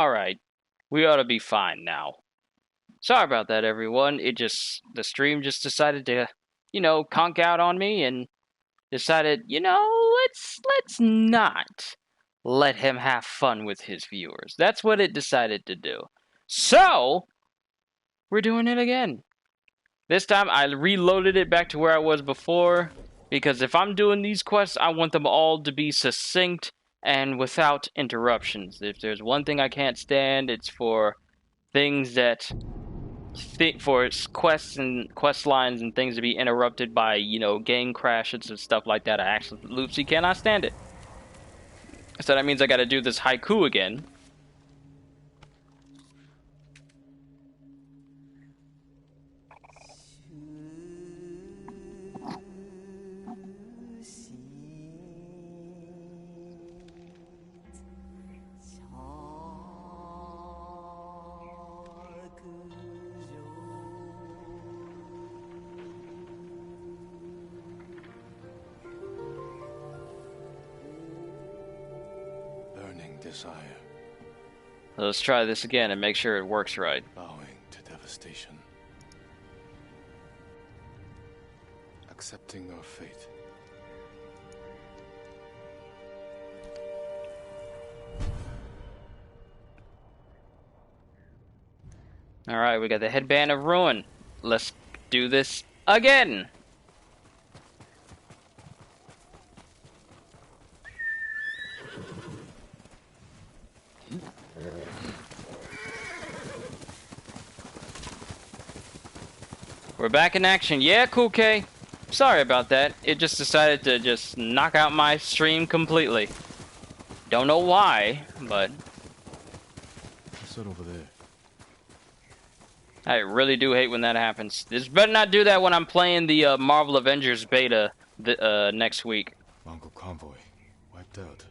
Alright. We ought to be fine now. Sorry about that, everyone. The stream just decided to, conk out on me and decided, let's not let him have fun with his viewers. That's what it decided to do. So, we're doing it again. This time I reloaded it back to where I was before, because if I'm doing these quests, I want them all to be succinct and without interruptions. If there's one thing I can't stand, it's for things that for quests and quest lines and things to be interrupted by, game crashes and stuff like that. I absolutely cannot stand it. So that means I gotta do this haiku again. Desire. Let's try this again and make sure it works right. Bowing to devastation. Accepting our fate. Alright, we got the headband of ruin. Let's do this again. We're back in action. Yeah, cool K. Sorry about that. It just decided to just knock out my stream completely. Don't know why, but What's that over there? I really do hate when that happens. This better not do that when I'm playing the Marvel Avengers beta next week. Mongol convoy wiped out.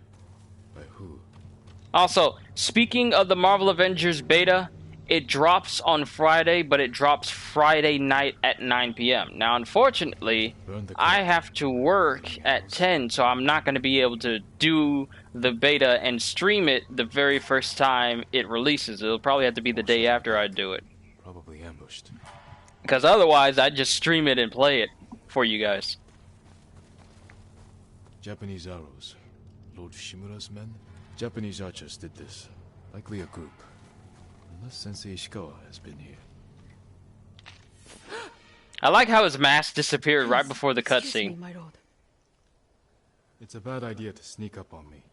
By who? Also, speaking of the Marvel Avengers beta, it drops on Friday, but it drops Friday night at 9 p.m. Now, unfortunately, I have to work at 10, so I'm not going to be able to do the beta and stream it the very first time it releases. It'll probably have to be the day after I do it. Probably ambushed. Because otherwise, I'd just stream it and play it for you guys. Japanese arrows. Lord Shimura's men? Japanese archers did this. Likely a group. Unless Sensei Shikawa has been here. I like how his mask disappeared right before the cutscene. My lord. It's a bad idea to sneak up on me.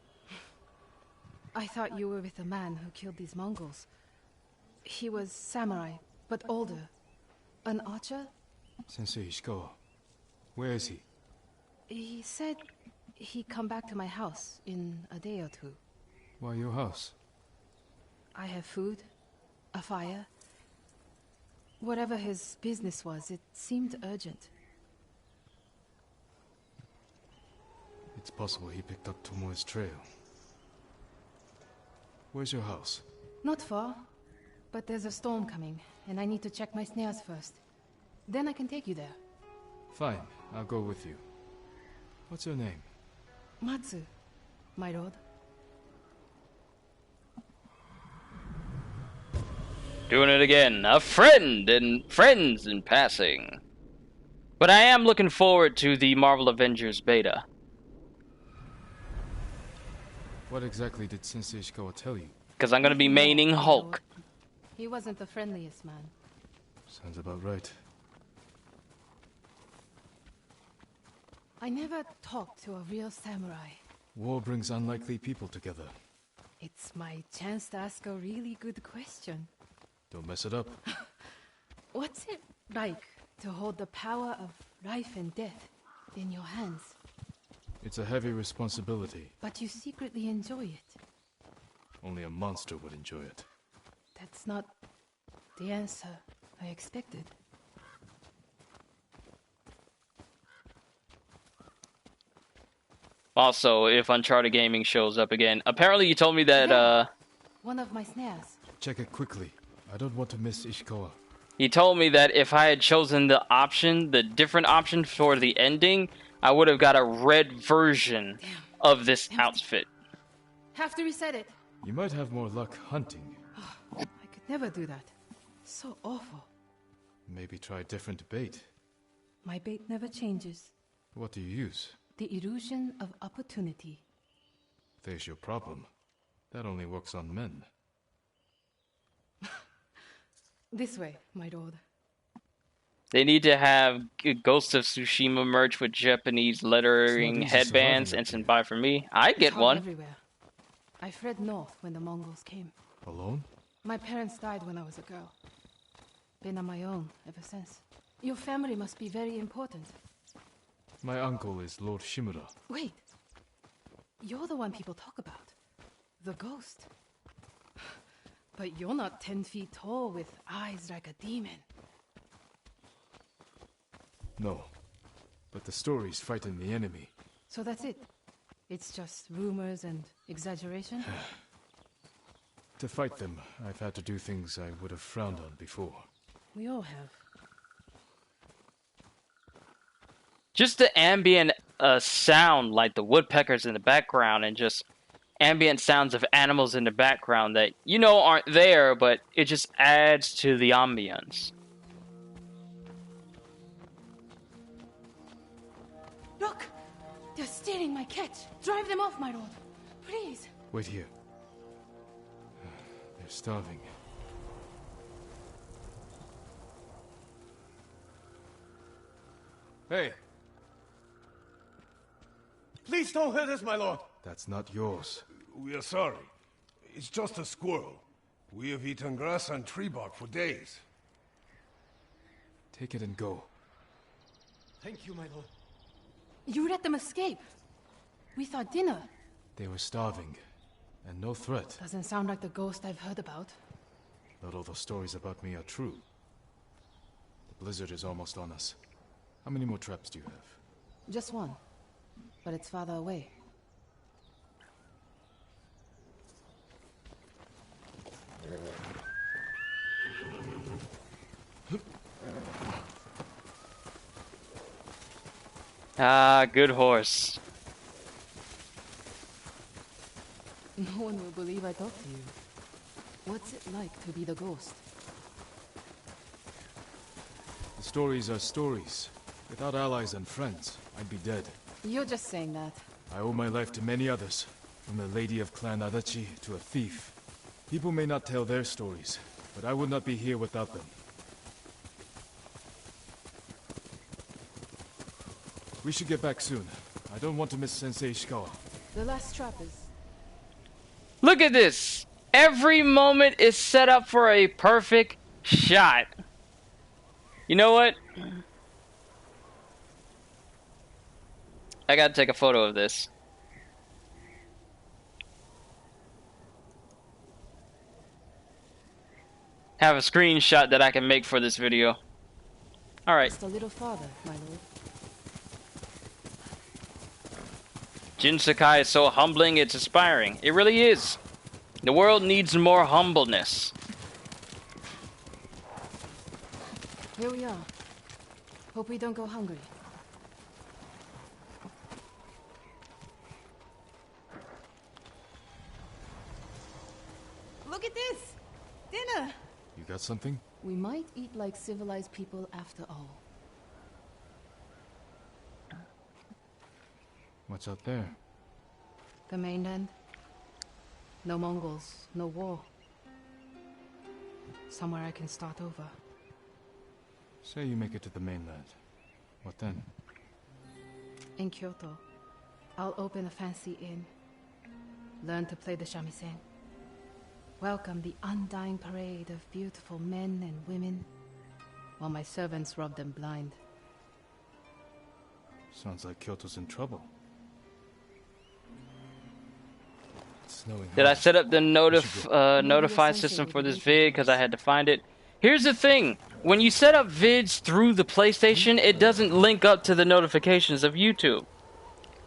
I thought you were with the man who killed these Mongols. He was samurai, but older. An archer? Sensei Shikawa. Where is he? He said he'd come back to my house in a day or two. Why your house? I have food, a fire. Whatever his business was, it seemed urgent. It's possible he picked up Tomoe's trail. Where's your house? Not far, but there's a storm coming, and I need to check my snares first. Then I can take you there. Fine, I'll go with you. What's your name? Matsu, my lord. Doing it again. A friend and friends in passing. But I am looking forward to the Marvel Avengers beta. What exactly did Sensei Shikawa tell you? Because I'm going to be maining Hulk. He wasn't the friendliest man. Sounds about right. I never talked to a real samurai. War brings unlikely people together. It's my chance to ask a really good question. Don't mess it up. What's it like to hold the power of life and death in your hands? It's a heavy responsibility. But you secretly enjoy it. Only a monster would enjoy it. That's not the answer I expected. Also, if Uncharted Gaming shows up again, apparently you told me that, One of my snares. Check it quickly. I don't want to miss Ishikawa. He told me that if I had chosen the different option for the ending, I would have got a red version of this outfit. Have to reset it. You might have more luck hunting. I could never do that. So awful. Maybe try different bait. My bait never changes. What do you use? The illusion of opportunity. There's your problem. That only works on men. This way, my lord. They need to have Ghost of Tsushima merch with Japanese lettering It's not easy headbands surviving and up some here. buy for me. I It's get hard one. everywhere. I fled north when the Mongols came. Alone? My parents died when I was a girl. Been on my own ever since. Your family must be very important. My uncle is Lord Shimura. Wait. You're the one people talk about. The ghost. But you're not 10 feet tall with eyes like a demon. No. But the stories frighten the enemy. So that's it. It's just rumors and exaggeration? To fight them, I've had to do things I would have frowned on before. We all have. Just the ambient sound, like the woodpeckers in the background, and just ambient sounds of animals in the background that you know aren't there, but it just adds to the ambience. Look! They're stealing my catch! Drive them off, my lord! Please! Wait here. They're starving. Hey! Please don't hurt us, my lord! That's not yours. We are sorry. It's just a squirrel. We have eaten grass and tree bark for days. Take it and go. Thank you, my lord. You let them escape! We thought dinner. They were starving. And no threat. Doesn't sound like the ghost I've heard about. Not all those stories about me are true. The blizzard is almost on us. How many more traps do you have? Just one. But it's farther away. Ah, good horse. No one will believe I talked to you. What's it like to be the ghost? The stories are stories. Without allies and friends, I'd be dead. You're just saying that. I owe my life to many others, from the lady of Clan Adachi to a thief. People may not tell their stories, but I would not be here without them. We should get back soon. I don't want to miss Sensei Shikawa. The last trap is... Look at this! Every moment is set up for a perfect shot. You know what? I gotta take a photo of this. Have a screenshot that I can make for this video. Alright. Just a little farther, my lord. Jin Sakai is so humbling, it's inspiring. It really is. The world needs more humbleness. Here we are. Hope we don't go hungry. Look at this! Dinner! You got something? We might eat like civilized people after all. What's out there? The mainland. No Mongols, no war. Somewhere I can start over. Say you make it to the mainland. What then? In Kyoto, I'll open a fancy inn. Learn to play the shamisen. Welcome the undying parade of beautiful men and women, while my servants rub them blind. Sounds like Kyoto's in trouble. It's snowing Did I hard. set up the Maybe notify your sensei system will for be this waiting vid? for Because us. I had to find it. Here's the thing. When you set up vids through the PlayStation, it doesn't link up to the notifications of YouTube.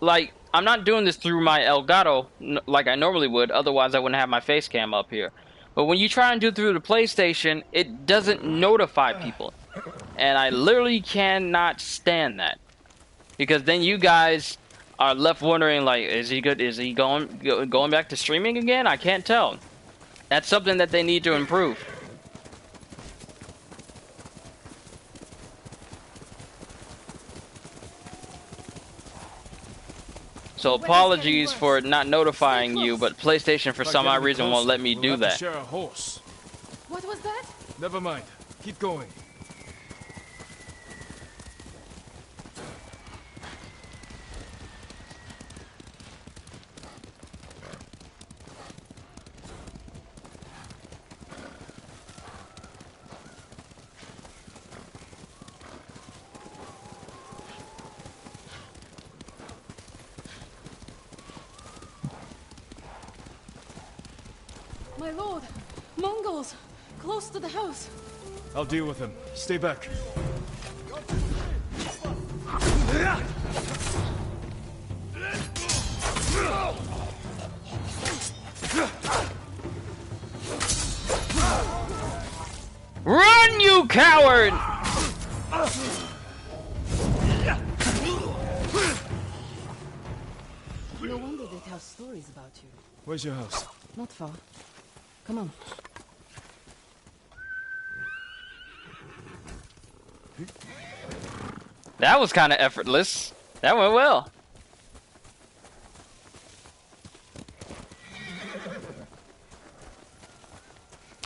Like, I'm not doing this through my Elgato like I normally would. Otherwise, I wouldn't have my face cam up here. But when you try and do it through the PlayStation, it doesn't notify people. And I literally cannot stand that. Because then you guys are left wondering, like, is he good? Is he going back to streaming again? I can't tell. That's something that they need to improve. So apologies for not notifying you, but PlayStation for some odd reason won't let me do that. Share a horse. What was that? Never mind. Keep going. My lord! Mongols! Close to the house! I'll deal with him. Stay back. Run, you coward! No wonder they tell stories about you. Where's your house? Not far. Come on. That was kind of effortless. That went well.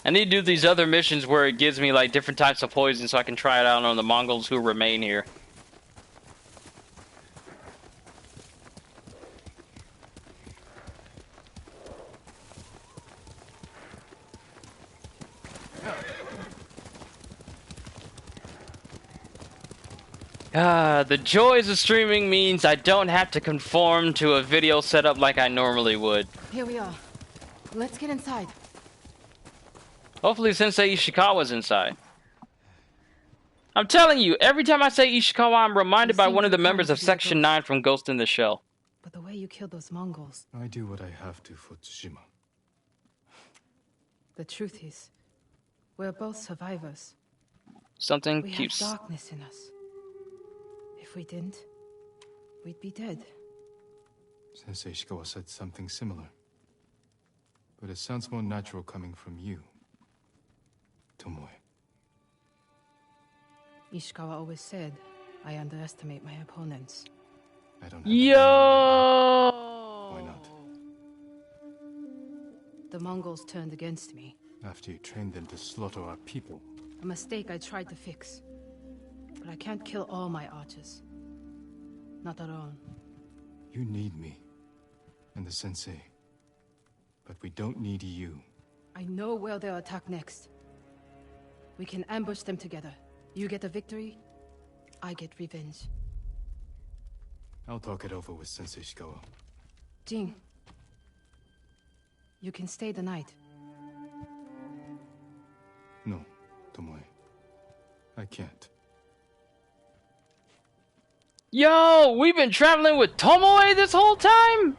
I need to do these other missions where it gives me like different types of poison so I can try it out on the Mongols who remain here. The joys of streaming means I don't have to conform to a video setup like I normally would. Here we are. Let's get inside. Hopefully Sensei Ishikawa's inside. I'm telling you, every time I say Ishikawa, I'm reminded by one of the members of Section 9 from Ghost in the Shell. But the way you killed those Mongols... I do what I have to for Tsushima. The truth is, we're both survivors. Something We keeps... have darkness in us. If we didn't, we'd be dead. Sensei Shikawa said something similar. But it sounds more natural coming from you, Tomoe. Ishikawa always said, I underestimate my opponents. I don't have Yo! Why not? The Mongols turned against me. After you trained them to slaughter our people. A mistake I tried to fix. But I can't kill all my archers. Not alone. You need me. And the Sensei. But we don't need you. I know where they'll attack next. We can ambush them together. You get a victory, I get revenge. I'll talk it over with Sensei Shikawa. Jin, you can stay the night. No, Tomoe. I can't. Yo, we've been traveling with Tomoe this whole time?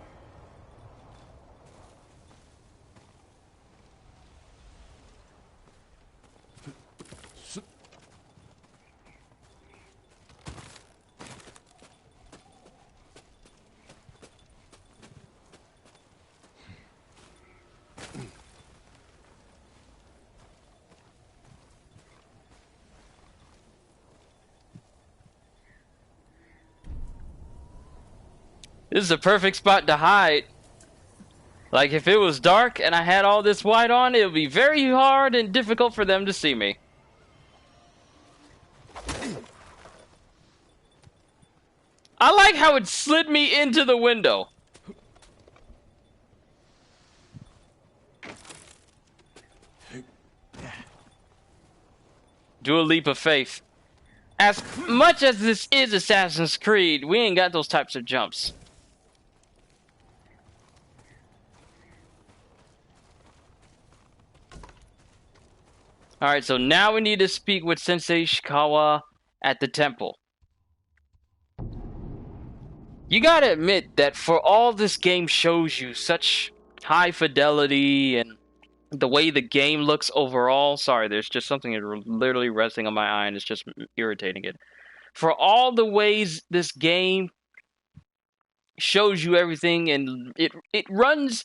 This is a perfect spot to hide. Like, if it was dark and I had all this white on, it would be very hard and difficult for them to see me. I like how it slid me into the window. Do a leap of faith. As much as this is Assassin's Creed, we ain't got those types of jumps. Alright, so now we need to speak with Sensei Shikawa at the temple. You gotta admit that for all this game shows you such high fidelity and the way the game looks overall. Sorry, there's just something literally resting on my eye and it's just irritating it. For all the ways this game shows you everything, and it runs.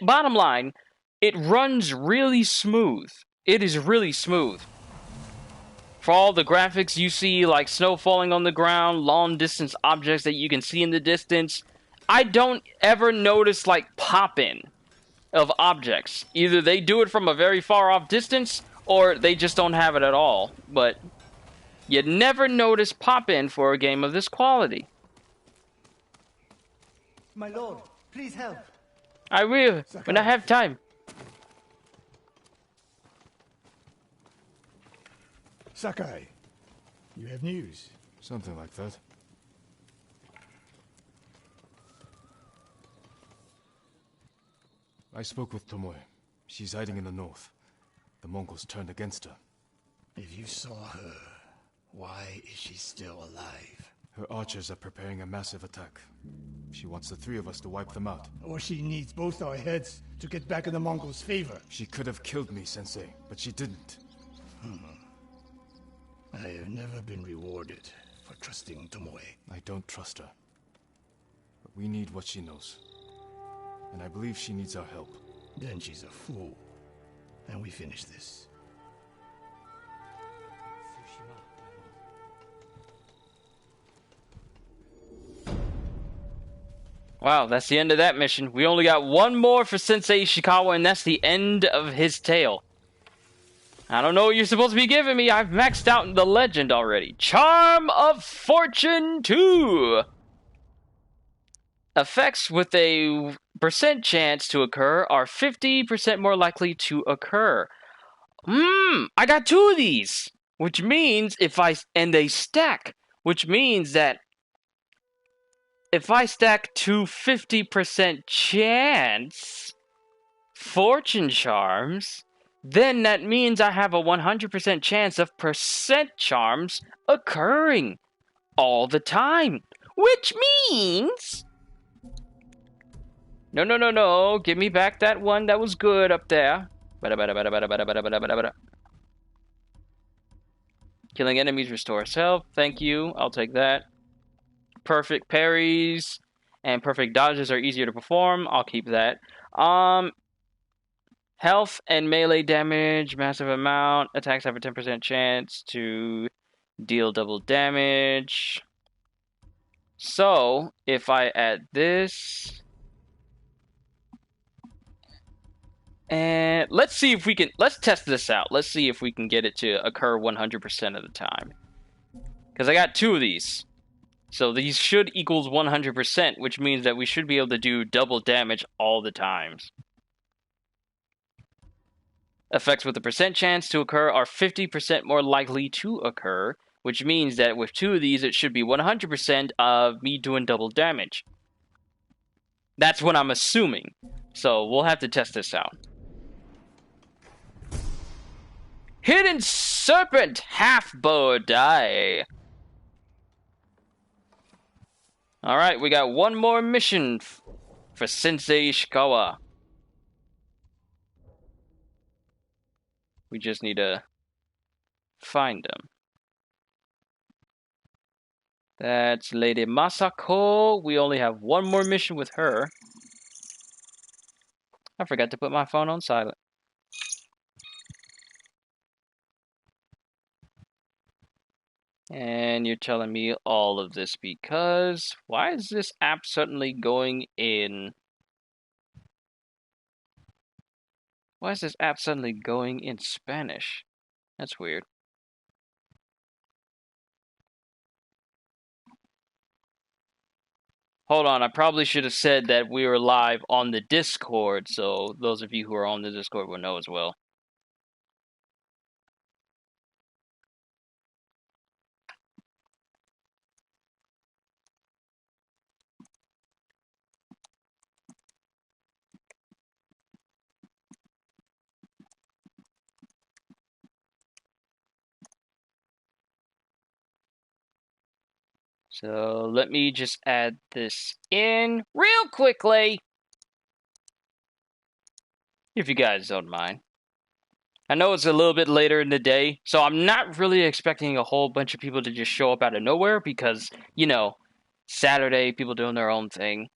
Bottom line, it runs really smooth. It is really smooth. For all the graphics you see, like snow falling on the ground, long distance objects that you can see in the distance, I don't ever notice like pop-in of objects. Either they do it from a very far off distance, or they just don't have it at all. But you never notice pop-in for a game of this quality. My lord, please help. I will, when I have time. Sakai, you have news. Something like that. I spoke with Tomoe. She's hiding in the north. The Mongols turned against her. If you saw her, why is she still alive? Her archers are preparing a massive attack. She wants the three of us to wipe them out. Or she needs both our heads to get back in the Mongols' favor. She could have killed me, Sensei, but she didn't. I have never been rewarded for trusting Tomoe. I don't trust her. But we need what she knows. And I believe she needs our help. Then she's a fool. And we finish this. Wow, that's the end of that mission. We only got one more for Sensei Shikawa, and that's the end of his tale. I don't know what you're supposed to be giving me. I've maxed out the legend already. Charm of Fortune 2. Effects with a percent chance to occur are 50% more likely to occur. I got 2 of these. Which means and they stack. Which means that if I stack 50% chance fortune charms, then that means I have a 100% chance of percent charms occurring all the time. Which means... No. Give me back that one that was good up there. Killing enemies restores health. Thank you. I'll take that. Perfect parries and perfect dodges are easier to perform. I'll keep that. Health and melee damage, massive amount. Attacks have a 10% chance to deal double damage. So, if I add this... And let's see if we can... Let's test this out. Let's see if we can get it to occur 100% of the time. Because I got 2 of these. So these should equals 100%, which means that we should be able to do double damage all the times. Effects with a percent chance to occur are 50% more likely to occur, which means that with 2 of these, it should be 100% of me doing double damage. That's what I'm assuming. So we'll have to test this out. Hidden Serpent Half-Bow Die. Alright, we got one more mission for Sensei Shikawa. We just need to find him. That's Lady Masako. We only have one more mission with her. I forgot to put my phone on silent. And you're telling me all of this because... Why is this app suddenly going in... Why is this app suddenly going in Spanish? That's weird. Hold on, I probably should have said that we were live on the Discord, so those of you who are on the Discord will know as well. So let me just add this in real quickly, if you guys don't mind. I know it's a little bit later in the day, so I'm not really expecting a whole bunch of people to just show up out of nowhere because, you know, Saturday, people doing their own thing.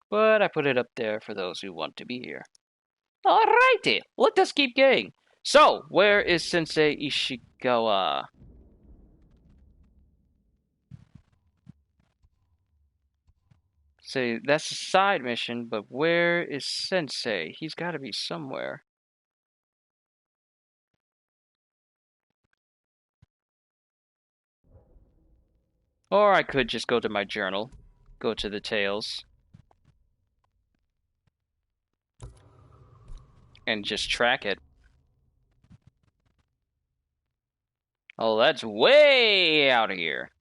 But I put it up there for those who want to be here. Alrighty, let us keep going. So, where is Sensei Ishikawa? Say, that's a side mission, but where is Sensei? He's got to be somewhere. Or I could just go to my journal, go to the tales, and just track it. Oh, that's way out of here.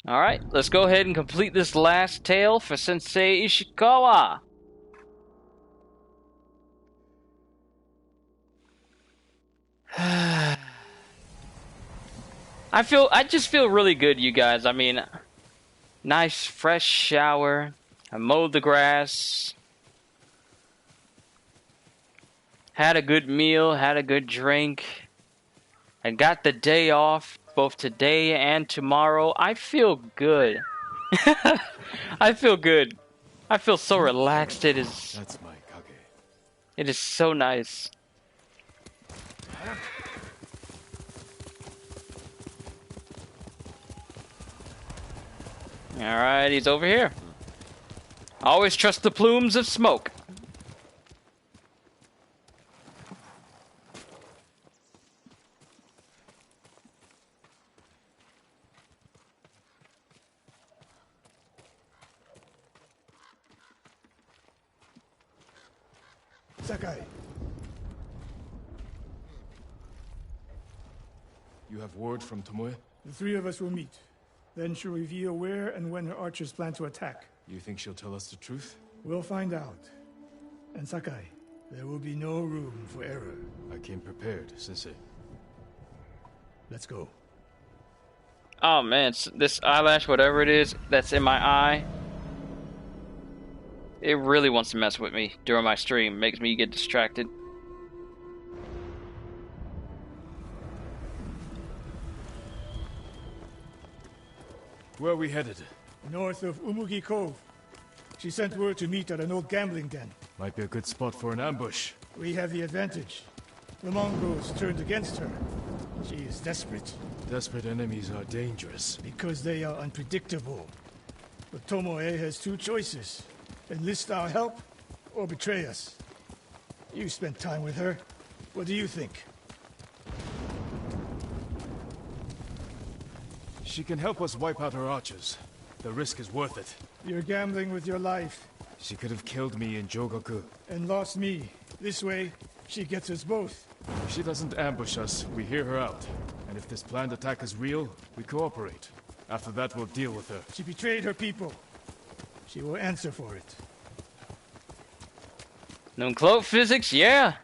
Alright, let's go ahead and complete this last tale for Sensei Ishikawa. I just feel really good, you guys. I mean, nice fresh shower. I mowed the grass. Had a good meal, had a good drink. I got the day off both today and tomorrow. I feel good. I feel good. I feel so relaxed. That's my Kage. It is so nice. Alright, he's over here. Always trust the plumes of smoke. Sakai, You have word from Tomoe? the three of us will meet. Then she'll reveal where and when her archers plan to attack. You think she'll tell us the truth? We'll find out. And Sakai, there will be no room for error. I came prepared, Sensei. Let's go. Oh man, this eyelash, whatever it is, that's in my eye. It really wants to mess with me during my stream. Makes me get distracted. Where are we headed? North of Umugi Cove. She sent word to meet at an old gambling den. Might be a good spot for an ambush. We have the advantage. The Mongols turned against her. She is desperate. Desperate enemies are dangerous. Because they are unpredictable. But Tomoe has two choices. Enlist our help, or betray us. You spent time with her. What do you think? She can help us wipe out her archers. The risk is worth it. You're gambling with your life. She could have killed me in Jogaku. And lost me. This way, she gets us both. If she doesn't ambush us, we hear her out. And if this planned attack is real, we cooperate. After that, we'll deal with her. She betrayed her people. She will answer for it. No cloak physics, yeah.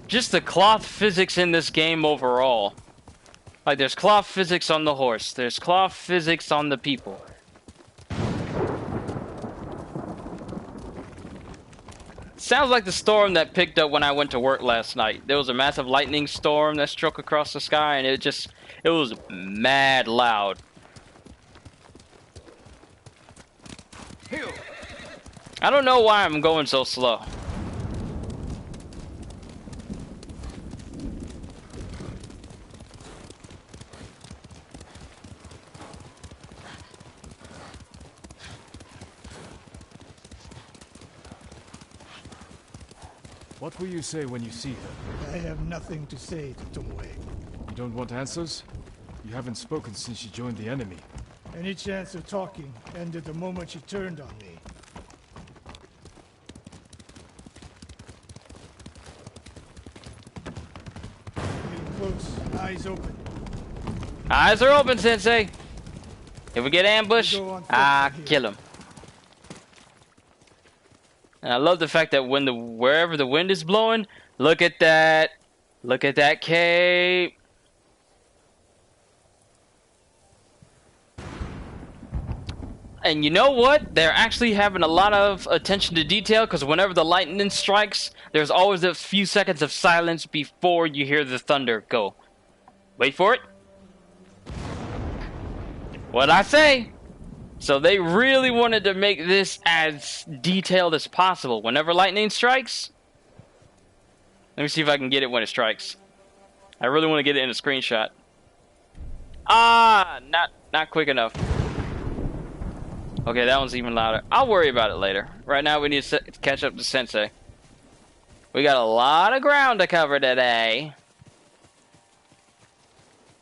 Just the cloth physics in this game overall. Like, there's cloth physics on the horse. There's cloth physics on the people. Sounds like the storm that picked up when I went to work last night. There was a massive lightning storm that struck across the sky, and it was mad loud. I don't know why I'm going so slow. What will you say when you see her? I have nothing to say to Tomoe. You don't want answers? You haven't spoken since she joined the enemy. Any chance of talking ended the moment she turned on me. Getting close, eyes open. Eyes are open, Sensei. If we get ambushed, kill him. And I love the fact that wherever the wind is blowing, look at that. Look at that cape. And you know what? They're actually having a lot of attention to detail, because whenever the lightning strikes, there's always a few seconds of silence before you hear the thunder go. Wait for it. What'd I say? So they really wanted to make this as detailed as possible. Whenever lightning strikes, let me see if I can get it when it strikes. I really want to get it in a screenshot. Ah, not quick enough. Okay, that one's even louder. I'll worry about it later. Right now, we need to catch up to Sensei. We got a lot of ground to cover today.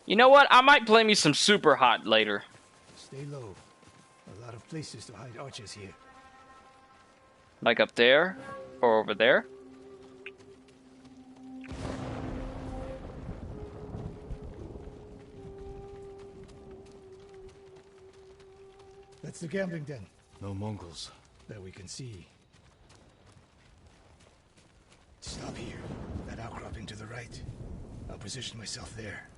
You know what? I might play me some Super Hot later. Stay low. A lot of places to hide archers here. Like up there, or over there. That's the gambling den. No Mongols. That we can see. Stop here. That outcropping to the right. I'll position myself there.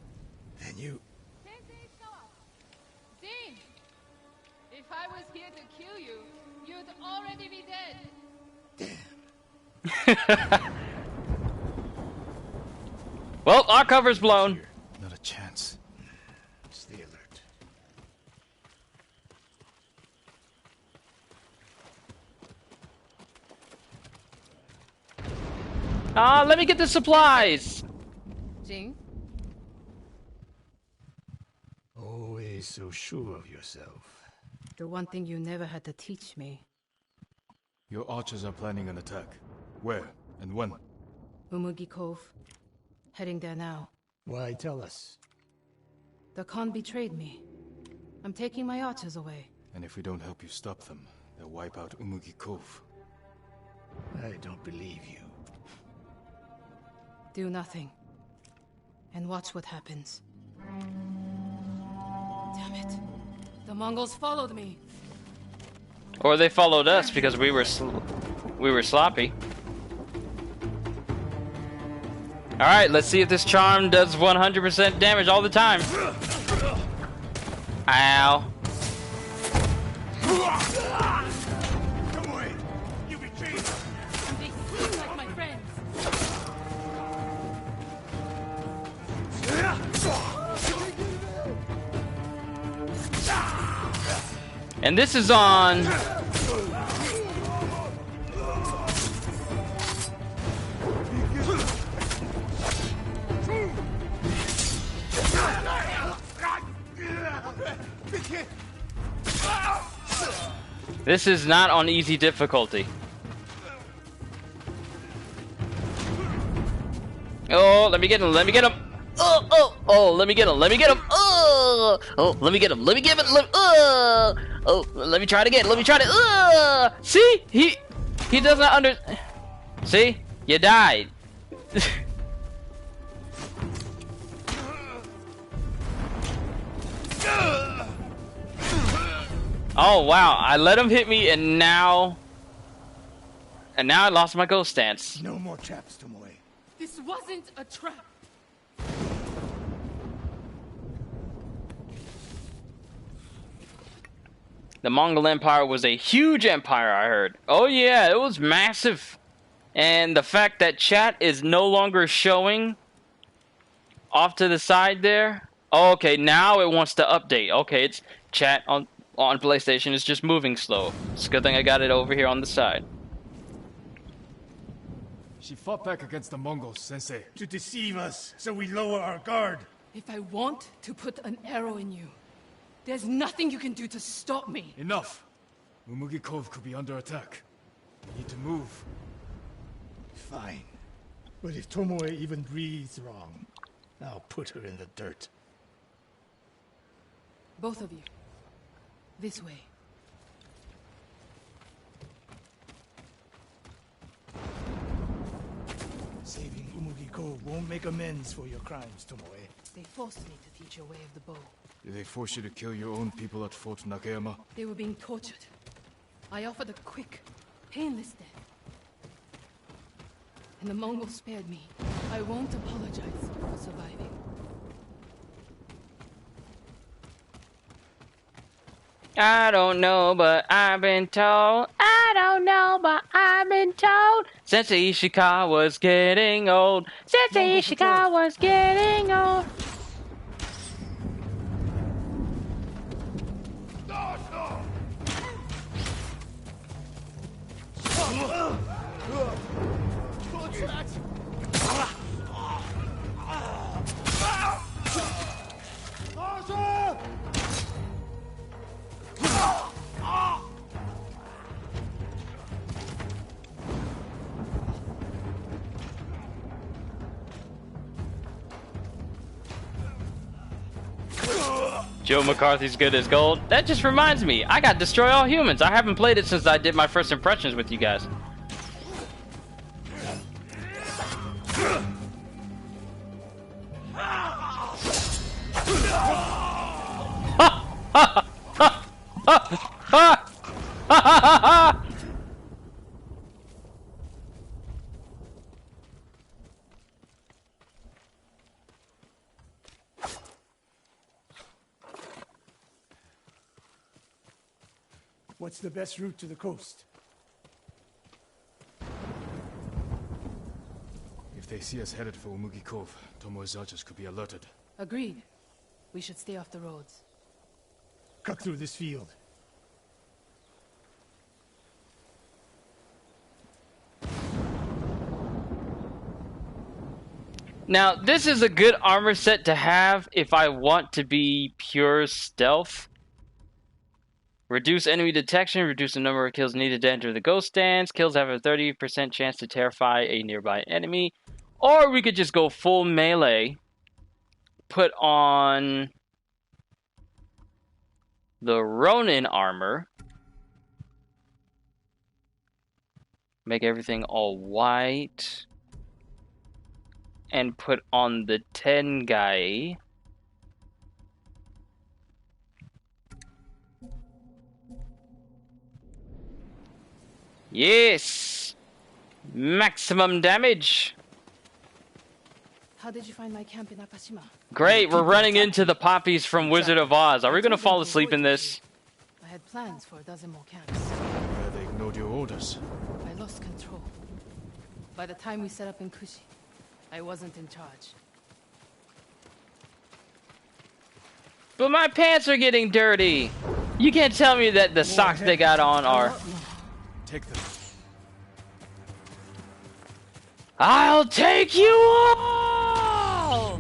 Then you... Sensei Shikawa! Dean! If I was here to kill you, you'd already be dead. Damn. Well, our cover's blown. Not a chance. Stay alert. Let me get the supplies. Jing? Always so sure of yourself. The one thing you never had to teach me. Your archers are planning an attack. Where and when? Umugi Cove. Heading there now. Why tell us? The Khan betrayed me. I'm taking my archers away. And if we don't help you stop them, they'll wipe out Umugi Cove. I don't believe you. Do nothing. And watch what happens. Damn it. The Mongols followed me. Or they followed us because we were sloppy. Alright, let's see if this charm does 100% damage all the time. Ow. Come away! You betrayed us! They seem like my friends. And this is on... This is not on easy difficulty. Oh, let me get him, let me get him. Oh, let me get him, let me get him. Oh, let me get him, let me give it, oh, let me try it again, let me try it. See? He doesn't See? You died. Oh wow, I let him hit me and now I lost my ghost stance. No more traps, Tomoe. This wasn't a trap. The Mongol Empire was a huge empire, I heard. Oh yeah, it was massive. And the fact that chat is no longer showing off to the side there. Oh, okay, now it wants to update. Okay, it's chat on PlayStation is just moving slow. It's a good thing I got it over here on the side. She fought back against the Mongols, Sensei. To deceive us, so we lower our guard. If I want to put an arrow in you, there's nothing you can do to stop me. Enough! Umugi Cove could be under attack. We need to move. Fine. But if Tomoe even breathes wrong, I'll put her in the dirt. Both of you. This way. Saving Umugi Cove won't make amends for your crimes, Tomoe. They forced me to teach a way of the bow. Did they force you to kill your own people at Fort Nakayama? They were being tortured. I offered a quick, painless death. And the Mongols spared me. I won't apologize for surviving. I don't know, but I've been told. I don't know, but I've been told. Sensei Ishikawa was getting old. Sensei Mongol patrol. Ishikawa was getting old. Joe McCarthy's good as gold. That just reminds me, I got Destroy All Humans. I haven't played it since I did my first impressions with you guys. What's the best route to the coast? If they see us headed for Umugi Cove, Tomoe's archers could be alerted. Agreed. We should stay off the roads. Cut through this field. Now, this is a good armor set to have if I want to be pure stealth. Reduce enemy detection, reduce the number of kills needed to enter the ghost stance. Kills have a 30% chance to terrify a nearby enemy. Or we could just go full melee. Put on the Ronin armor. Make everything all white. And put on the Tengai. Yes! Maximum damage! How did you find my camp in Akashima? Great, we're running into the poppies from Wizard of Oz. Are we gonna fall asleep in this? I had plans for a dozen more camps. They ignored your orders. I lost control. By the time we set up in Kushi, I wasn't in charge. But my pants are getting dirty! You can't tell me that the socks they got on are... Take them. I'll take you all!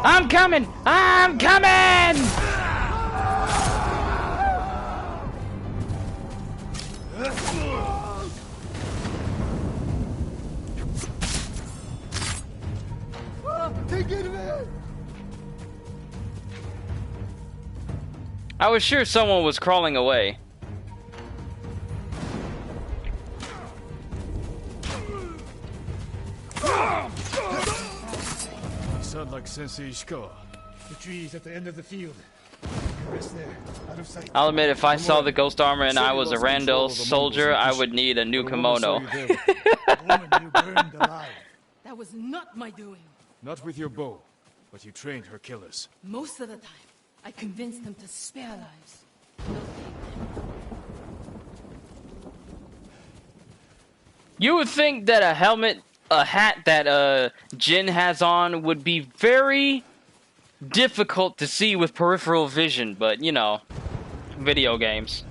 I'm coming! I'm coming! I was sure someone was crawling away. You sound like Sensei Shikawa. The trees at the end of the field. Rest there, out of sight. I'll admit, if I saw the ghost armor and I was a rando soldier, I would need a new kimono. The woman you burned alive. That was not my doing. Not with your bow, but you trained her killers. Most of the time, I convinced them to spare lives. Not take them. You would think that a helmet, a hat that Jin has on would be very difficult to see with peripheral vision, but you know, video games.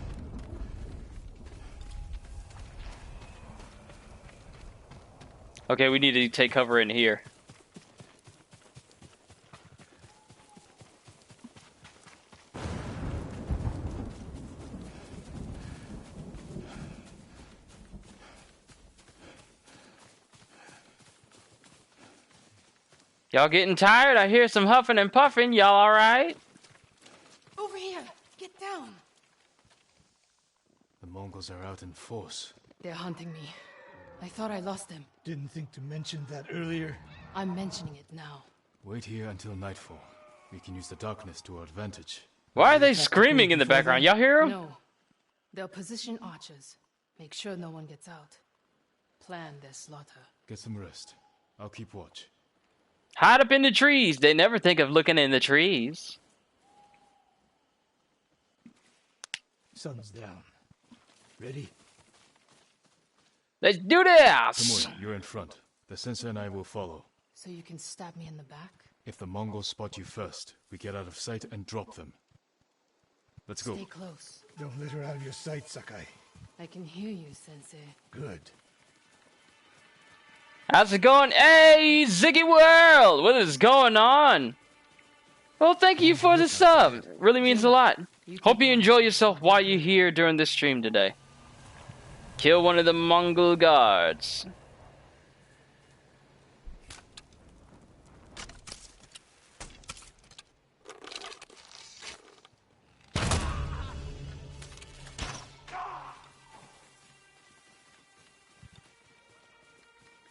Okay, we need to take cover in here. Y'all getting tired? I hear some huffing and puffing. Y'all alright? Over here! Get down! The Mongols are out in force. They're hunting me. I thought I lost them. Didn't think to mention that earlier. I'm mentioning it now. Wait here until nightfall. We can use the darkness to our advantage. Why are they screaming in the background? Y'all hear them? No. They'll position archers. Make sure no one gets out. Plan their slaughter. Get some rest. I'll keep watch. Hide up in the trees. They never think of looking in the trees. Sun's down. Ready? Let's do this! Tomoe, you're in front. The Sensei and I will follow. So you can stab me in the back? If the Mongols spot you first, we get out of sight and drop them. Let's go. Stay close. Don't let her out of your sight, Sakai. I can hear you, Sensei. Good. How's it going? Hey, Ziggy World! What is going on? Well, thank you for the sub. Really means a lot. Hope you enjoy yourself while you're here during this stream today. Kill one of the Mongol guards.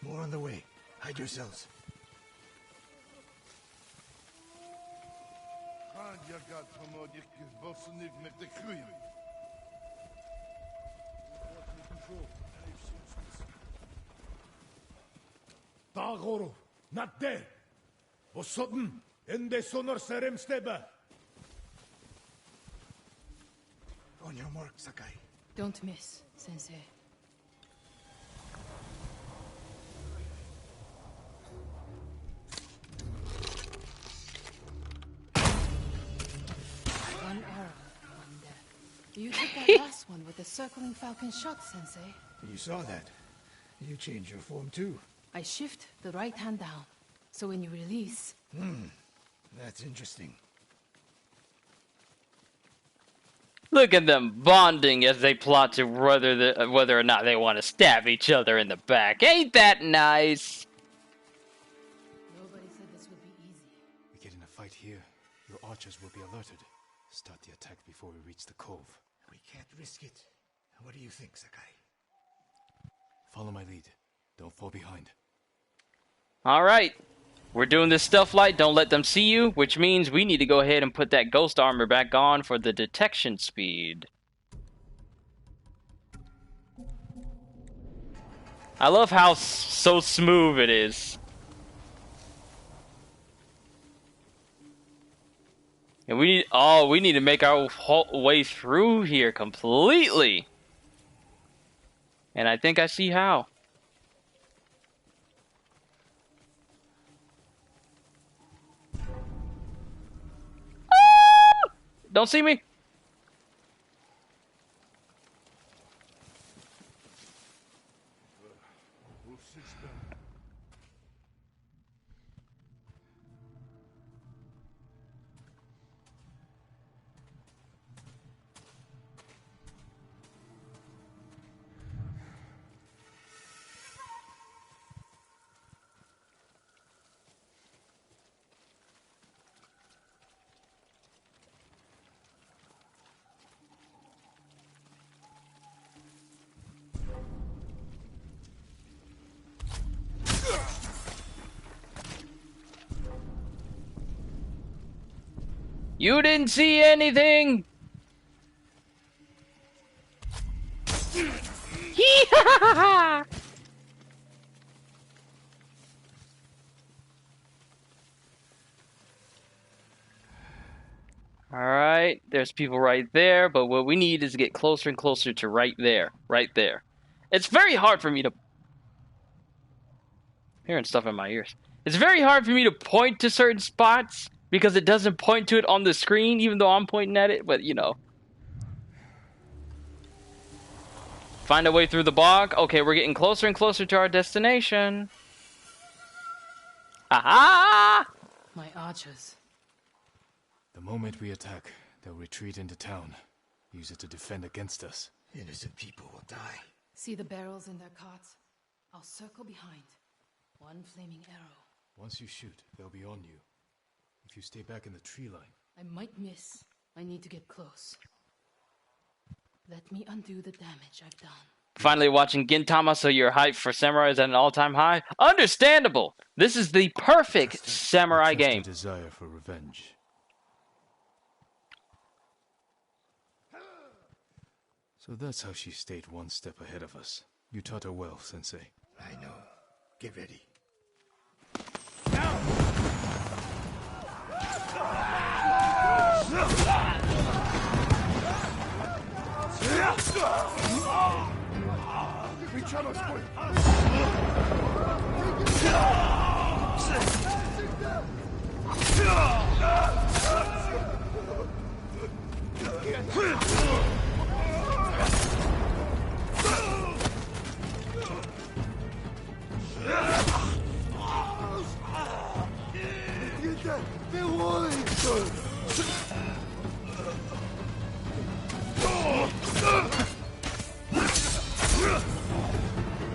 More on the way. Hide yourselves. Dagoro, not there. O sudden, ende sonor serem steba. On your mark, Sakai. Don't miss, Sensei. One arrow, one death. You took that last one with the circling falcon shot, Sensei. You saw that. You changed your form too. I shift the right hand down, so when you release... That's interesting. Look at them bonding as they plot to whether or not they want to stab each other in the back. Ain't that nice? Nobody said this would be easy. We get in a fight here, your archers will be alerted. Start the attack before we reach the cove. We can't risk it. What do you think, Sakai? Follow my lead. Don't fall behind. Alright. We're doing this stealth light, don't let them see you, which means we need to go ahead and put that ghost armor back on for the detection speed. I love how so smooth it is. And we need to make our whole way through here completely. And I think I see how. Don't see me? You didn't see anything? Alright, there's people right there, but what we need is to get closer and closer to right there. Right there. It's very hard for me to... I'm hearing stuff in my ears. It's very hard for me to point to certain spots because it doesn't point to it on the screen, even though I'm pointing at it, but you know. Find a way through the bog. Okay, we're getting closer and closer to our destination. Aha! My archers. The moment we attack, they'll retreat into town. Use it to defend against us. Innocent people will die. See the barrels in their carts? I'll circle behind. One flaming arrow. Once you shoot, they'll be on you. If you stay back in the tree line... I might miss. I need to get close. Let me undo the damage I've done. Finally watching Gintama, so your hype for Samurai is at an all-time high? Understandable! This is the perfect samurai game. Desire for revenge. So that's how she stayed one step ahead of us. You taught her well, Sensei. I know. Get ready.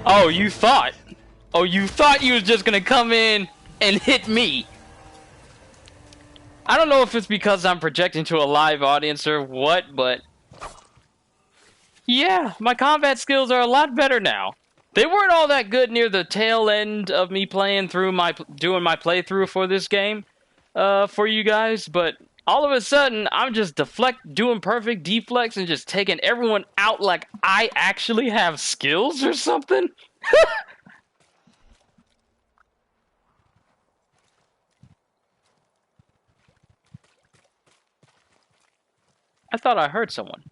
Oh, you thought? Oh, you thought you was just gonna come in and hit me? I don't know if it's because I'm projecting to a live audience or what, but yeah, my combat skills are a lot better now. They weren't all that good near the tail end of me playing through doing my playthrough for this game, for you guys, but all of a sudden, I'm just doing perfect deflex and just taking everyone out like I actually have skills or something. I thought I heard someone.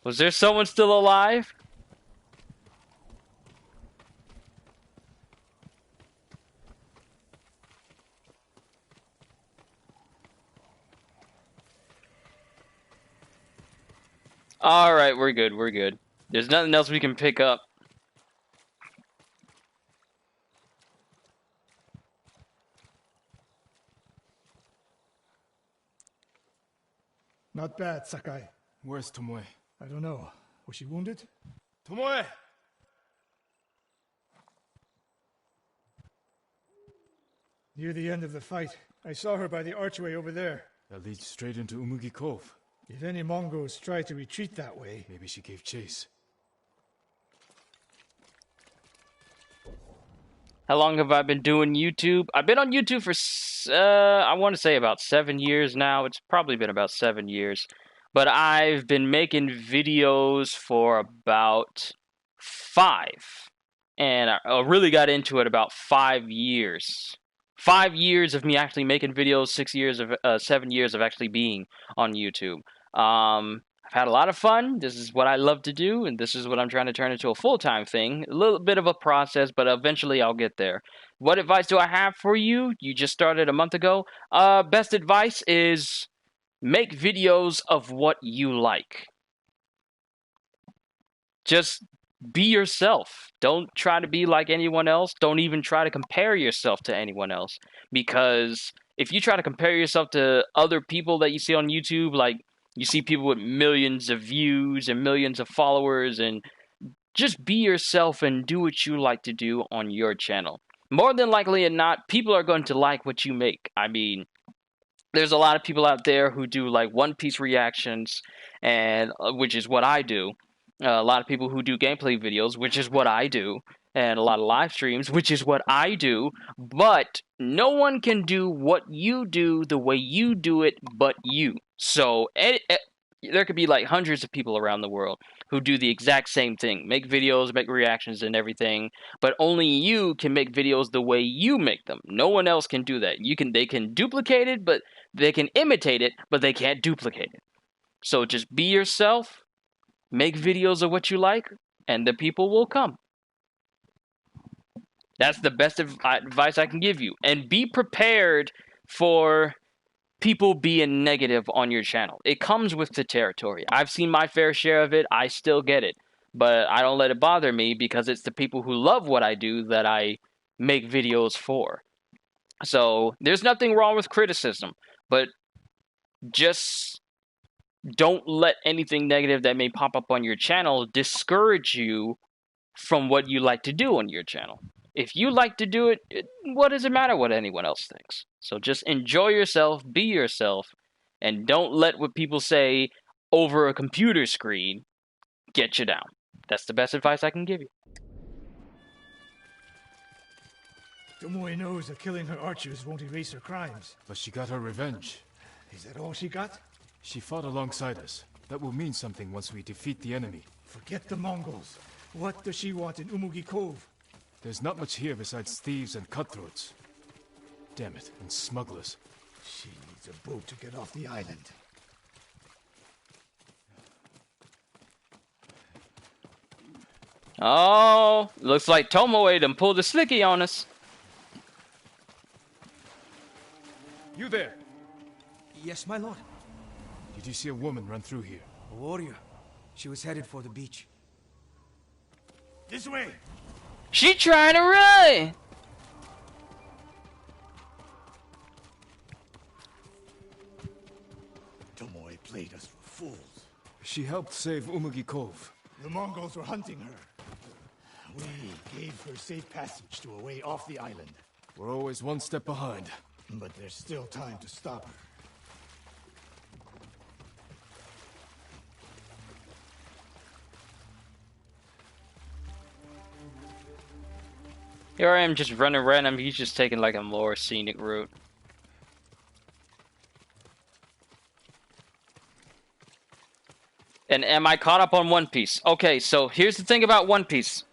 Was there someone still alive? Alright, we're good, we're good. There's nothing else we can pick up. Not bad, Sakai. Where's Tomoe? I don't know. Was she wounded? Tomoe! Near the end of the fight, I saw her by the archway over there. That leads straight into Umugi Cove. If any Mongols try to retreat that way... Maybe she gave chase. How long have I been doing YouTube? I've been on YouTube for, I want to say about 7 years now. It's probably been about 7 years. But I've been making videos for about 5. And I really got into it about 5 years. 5 years of me actually making videos, 7 years of actually being on YouTube. I've had a lot of fun. This is what I love to do, and this is what I'm trying to turn into a full-time thing. A little bit of a process, but eventually I'll get there. What advice do I have for you? You just started a month ago. Best advice is make videos of what you like. Just be yourself. Don't try to be like anyone else. Don't even try to compare yourself to anyone else. Because if you try to compare yourself to other people that you see on YouTube, like you see people with millions of views and millions of followers, and just be yourself and do what you like to do on your channel. More than likely than not, people are going to like what you make. I mean, there's a lot of people out there who do like One Piece reactions, and which is what I do. A lot of people who do gameplay videos, which is what I do, and a lot of live streams, which is what I do. But no one can do what you do the way you do it, but you. So there could be like hundreds of people around the world who do the exact same thing, make videos, make reactions, and everything. But only you can make videos the way you make them. No one else can do that. They can duplicate it, but they can imitate it, but they can't duplicate it. So just be yourself. Make videos of what you like, and the people will come. That's the best advice I can give you. And be prepared for people being negative on your channel. It comes with the territory. I've seen my fair share of it. I still get it. But I don't let it bother me because it's the people who love what I do that I make videos for. So there's nothing wrong with criticism. But just don't let anything negative that may pop up on your channel discourage you from what you like to do on your channel. If you like to do it, what does it matter what anyone else thinks? So just enjoy yourself, be yourself, and don't let what people say over a computer screen get you down. That's the best advice I can give you. Tomoe knows that killing her archers won't erase her crimes. But she got her revenge. Is that all she got? She fought alongside us. That will mean something once we defeat the enemy. Forget the Mongols. What does she want in Umugi Cove? There's not much here besides thieves and cutthroats. Damn it, and smugglers. She needs a boat to get off the island. Oh, looks like Tomoe done pulled a slicky on us. You there! Yes, my lord. Did you see a woman run through here? A warrior. She was headed for the beach. This way! She trying to run! Tomoe played us for fools. She helped save Umugi Cove. The Mongols were hunting her. We gave her safe passage to a way off the island. We're always one step behind. But there's still time to stop her. Here I am just running random. He's just taking like a more scenic route. And am I caught up on One Piece? Okay, so here's the thing about One Piece.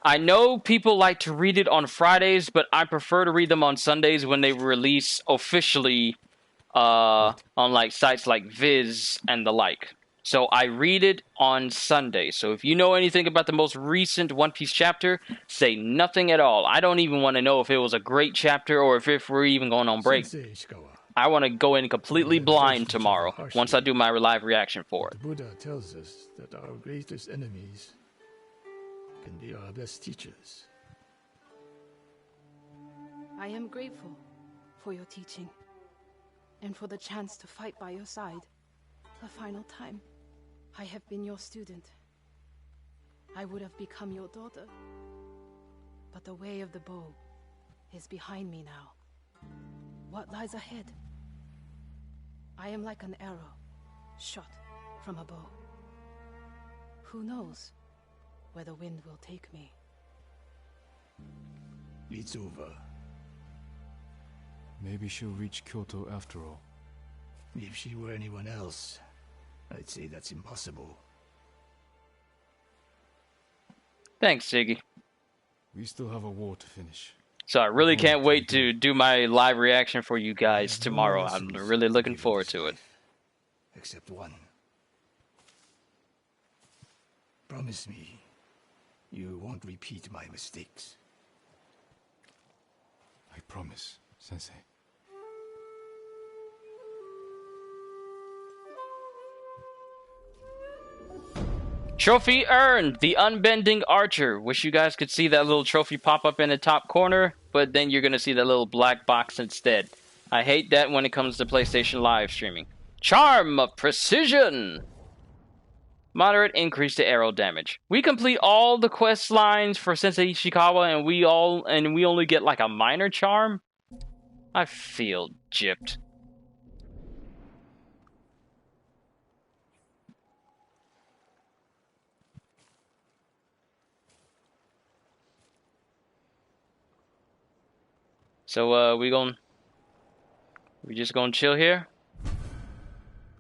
I know people like to read it on Fridays, but I prefer to read them on Sundays when they release officially on like sites like Viz and the like. So I read it on Sunday. So if you know anything about the most recent One Piece chapter, say nothing at all. I don't even want to know if it was a great chapter or if we're even going on break. Sensei Shikawa. I want to go in completely blind tomorrow once I do my live reaction for it. The Buddha tells us that our greatest enemies can be our best teachers. I am grateful for your teaching and for the chance to fight by your side a final time. I have been your student. I would have become your daughter. But the way of the bow is behind me now. What lies ahead? I am like an arrow shot from a bow. Who knows where the wind will take me? It's over. Maybe she'll reach Kyoto after all. If she were anyone else, I'd say that's impossible. Thanks, Ziggy. We still have a war to finish. So I really can't wait to do my live reaction for you guys tomorrow. I'm really looking forward to it. Except one. Promise me you won't repeat my mistakes. I promise, Sensei. Trophy earned! The Unbending Archer. Wish you guys could see that little trophy pop up in the top corner, but then you're going to see that little black box instead. I hate that when it comes to PlayStation Live streaming. Charm of Precision! Moderate increase to arrow damage. We complete all the quest lines for Sensei Shikawa and we only get like a minor charm? I feel gypped. So, we just gonna chill here?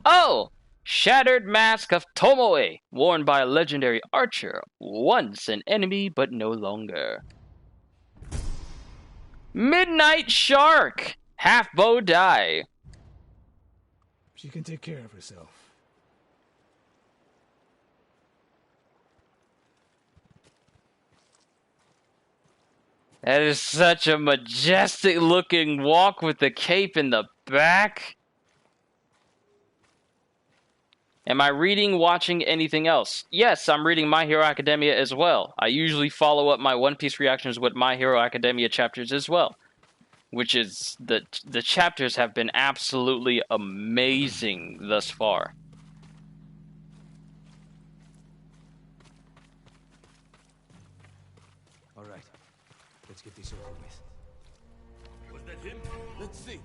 Oh! Shattered Mask of Tomoe, worn by a legendary archer, once an enemy but no longer. Midnight Shark, half bow die. She can take care of herself. That is such a majestic looking walk with the cape in the back. Am I reading, watching anything else? Yes, I'm reading My Hero Academia as well. I usually follow up my One Piece reactions with My Hero Academia chapters as well. Which is, the chapters have been absolutely amazing thus far. Alright, let's get this over with. Was that him? Let's see.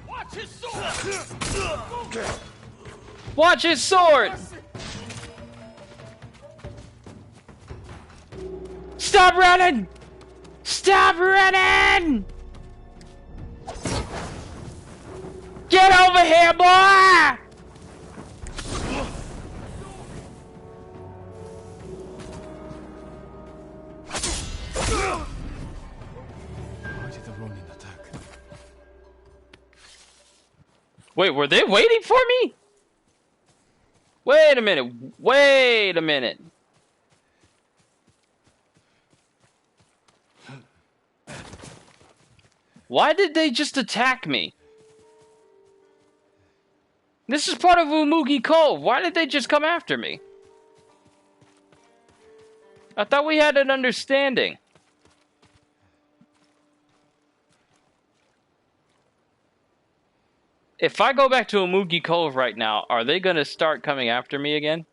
Watch his sword! Watch his sword! Stop running! Stop running! Get over here! here, boy! Why did the Ronin attack? Wait, were they waiting for me? Wait a minute. Wait a minute. Why did they just attack me? This is part of Umugi Cove. Why did they just come after me? I thought we had an understanding. If I go back to Umugi Cove right now, are they gonna start coming after me again?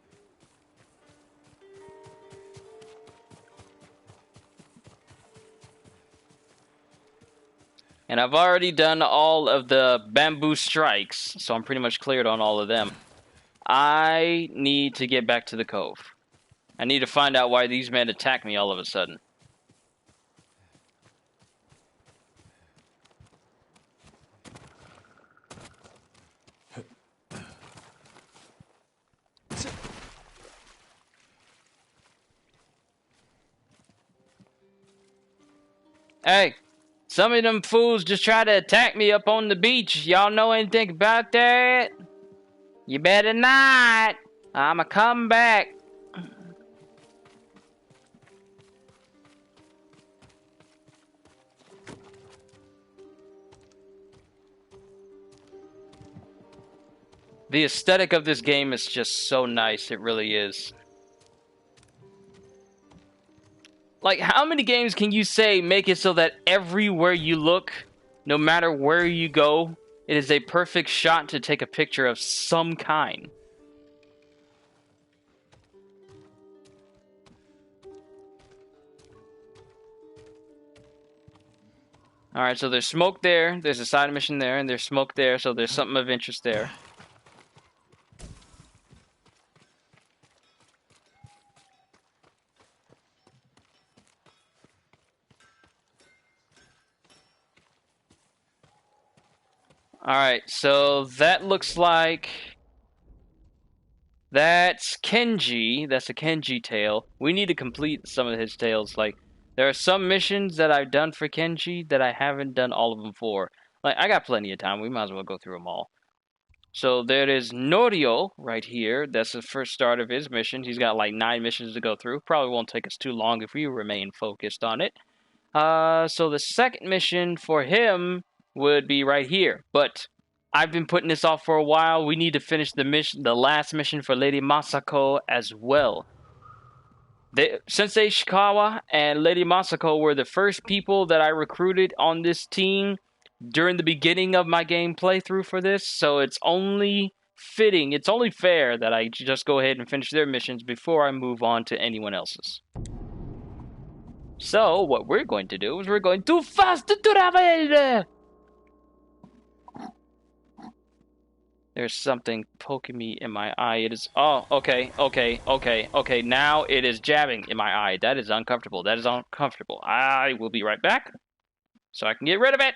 And I've already done all of the bamboo strikes, so I'm pretty much cleared on all of them. I need to get back to the cove. I need to find out why these men attack me all of a sudden. Hey, some of them fools just tried to attack me up on the beach. Y'all know anything about that? You better not. I'ma come back. The aesthetic of this game is just so nice. It really is. Like, how many games can you say make it so that everywhere you look, no matter where you go, it is a perfect shot to take a picture of some kind? Alright, so there's smoke there, there's a side mission there, and there's smoke there, so there's something of interest there. Alright, so that looks like... That's Kenji. That's a Kenji tale. We need to complete some of his tales. Like, there are some missions that I've done for Kenji that I haven't done all of them for. Like, I got plenty of time. We might as well go through them all. So there is Norio right here. That's the first start of his mission. He's got like 9 missions to go through. Probably won't take us too long if we remain focused on it. So the second mission for him would be right here. But I've been putting this off for a while. We need to finish the last mission for Lady Masako as well. Sensei Shikawa and Lady Masako were the first people that I recruited on this team during the beginning of my game playthrough for this, so it's only fitting, it's only fair that I just go ahead and finish their missions before I move on to anyone else's. So, what we're going to do is we're going to fast travel! There's something poking me in my eye. It is... Oh, okay. Now it is jabbing in my eye. That is uncomfortable. That is uncomfortable. I will be right back so I can get rid of it.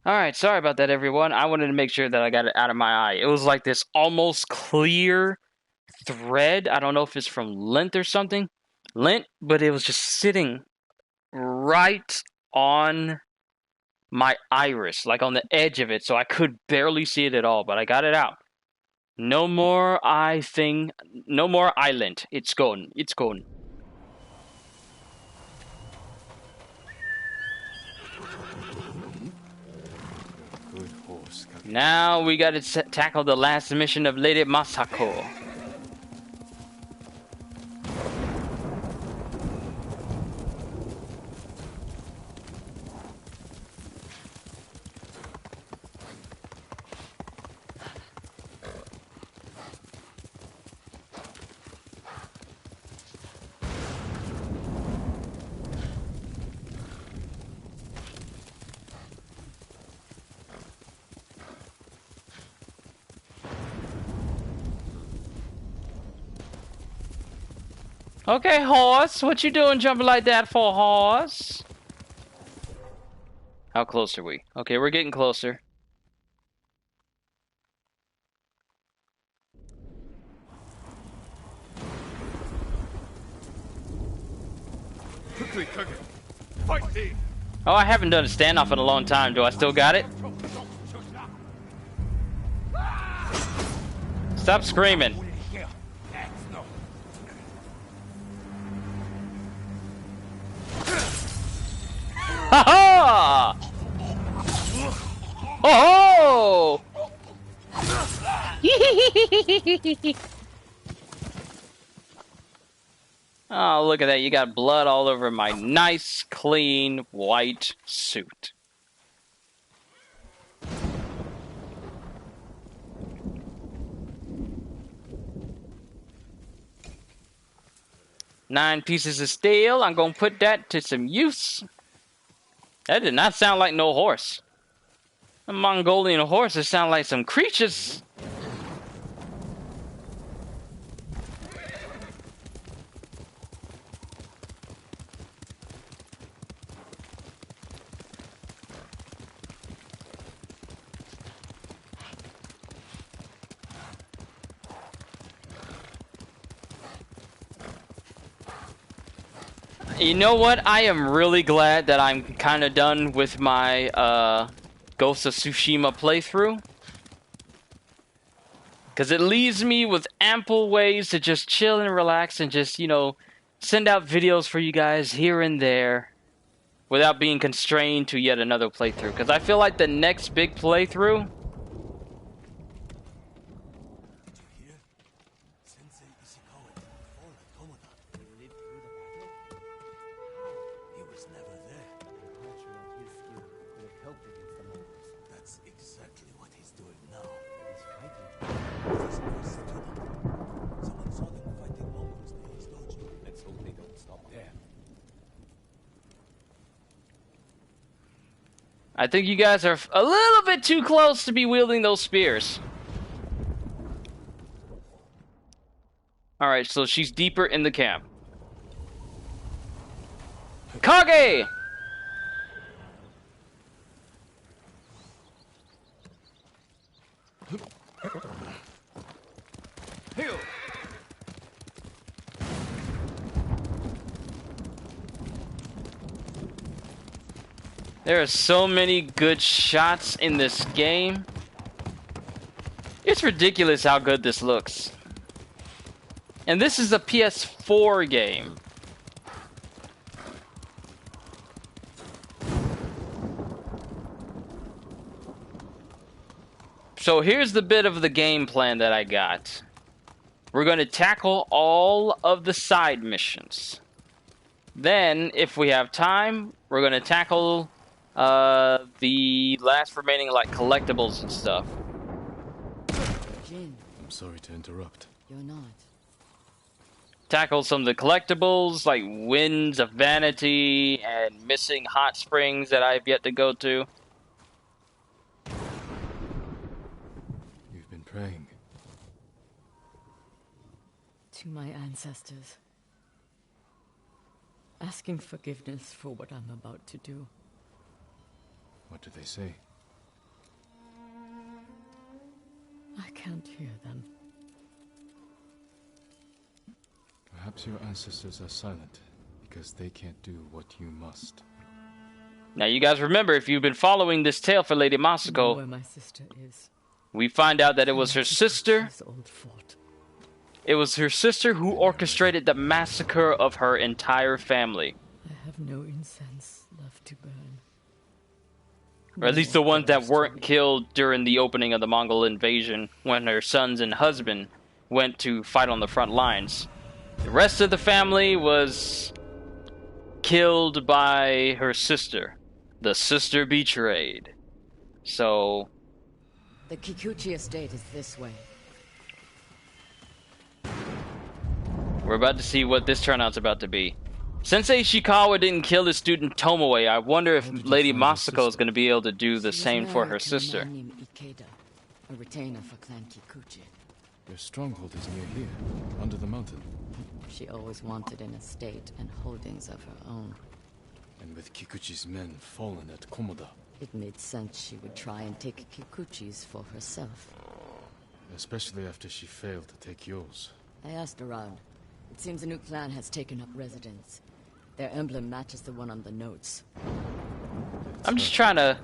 Alright, sorry about that, everyone. I wanted to make sure that I got it out of my eye. It was like this almost clear thread. I don't know if it's from lint or something. Lint, but it was just sitting right on my iris, like on the edge of it, so I could barely see it at all, but I got it out. No more no more eye lint. It's gone. It's gone. Good horse. Now we gotta tackle the last mission of Lady Masako. Okay, horse. What you doing jumping like that for, horse? How close are we? Okay, we're getting closer. Quickly, Kage. Fight me! Oh, I haven't done a standoff in a long time. Do I still got it? Stop screaming. Ha ha! Oh! Oh, look at that. You got blood all over my nice, clean, white suit. Nine pieces of steel. I'm gonna put that to some use. That did not sound like no horse. A Mongolian horse, it sound like some creatures. You know what? I am really glad that I'm kind of done with my Ghost of Tsushima playthrough. Because it leaves me with ample ways to just chill and relax and just, you know, send out videos for you guys here and there without being constrained to yet another playthrough. Because I feel like the next big playthrough... Did you hear? Sensei Ishikawa didn't fall at Tomoda. He lived through the battle? How? He was never there. Unfortunately, his skill could have helped against the Mongols. That's exactly what he's doing now. He's fighting. He's close to them. Someone saw them fighting Mongols near his dojo. Let's hope they don't stop there. I think you guys are a little bit too close to be wielding those spears. Alright, so she's deeper in the camp. Kage! There are so many good shots in this game. It's ridiculous how good this looks. And this is a PS4 game. So here's the bit of the game plan that I got. We're going to tackle all of the side missions. Then, if we have time, we're going to tackle the last remaining like collectibles and stuff. Jin, I'm sorry to interrupt. you're not. Tackle some of the collectibles like Winds of Vanity and Missing Hot Springs that I've yet to go to. You've been praying. To my ancestors, asking forgiveness for what I'm about to do. What did they say? I can't hear them. Perhaps your ancestors are silent because they can't do what you must. Now, you guys remember, if you've been following this tale for Lady I know Masako, where my sister is. we find out that it was her sister. Kikuchi's old fort. It was her sister who orchestrated the massacre of her entire family. I have no incense left to burn. Or at least the ones that weren't killed during the opening of the Mongol invasion when her sons and husband went to fight on the front lines. The rest of the family was killed by her sister. The sister betrayed. So, The Kikuchi estate is this way. we're about to see what this turnout's about to be. Sensei Shikawa didn't kill his student Tomoe. I wonder if Lady Masako is going to be able to do the She was same for her married to a sister. man named Ikeda, a retainer for Clan Kikuchi. Their stronghold is near here, under the mountain. She always wanted an estate and holdings of her own. And with Kikuchi's men fallen at Komoda, It made sense she would try and take Kikuchi's for herself. especially after she failed to take yours. I asked around. It seems a new clan has taken up residence. Their emblem matches the one on the notes. I'm just trying to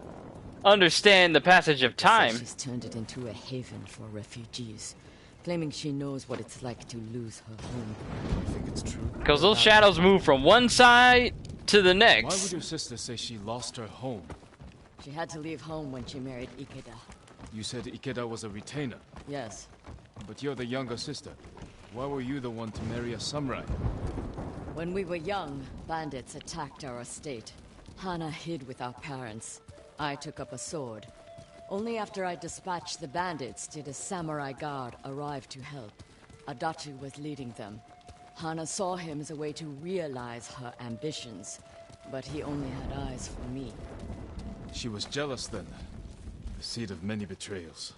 understand the passage of Says time. she's turned it into a haven for refugees, claiming she knows what it's like to lose her home. I think it's true. Because those shadows move from one side to the Why would next. your sister say she lost her home? She had to leave home when she married Ikeda. You said Ikeda was a retainer, Yes, but you're the younger sister. Why were you the one to marry a samurai? when we were young, bandits attacked our estate. Hana hid with our parents. I took up a sword. Only after I dispatched the bandits did a samurai guard arrive to help. Adachi was leading them. Hana saw him as a way to realize her ambitions, but he only had eyes for me. She was jealous then. The seed of many betrayals.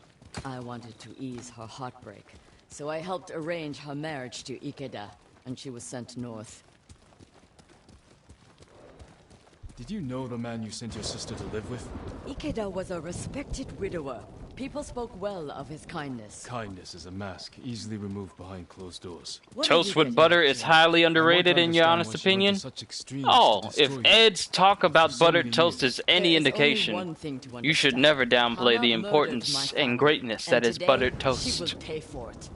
I wanted to ease her heartbreak, so I helped arrange her marriage to Ikeda, and she was sent north. Did you know the man you sent your sister to live with? Ikeda was a respected widower. People spoke well of his kindness. Kindness is a mask, easily removed behind closed doors. What did Toast you with get butter into? is highly underrated in your honest opinion. Oh, if Ed's talk about buttered toast is any There is only indication, one thing to you should understand. never downplay Hana the murdered importance my and family, greatness and that is today, buttered She toast. will pay for it.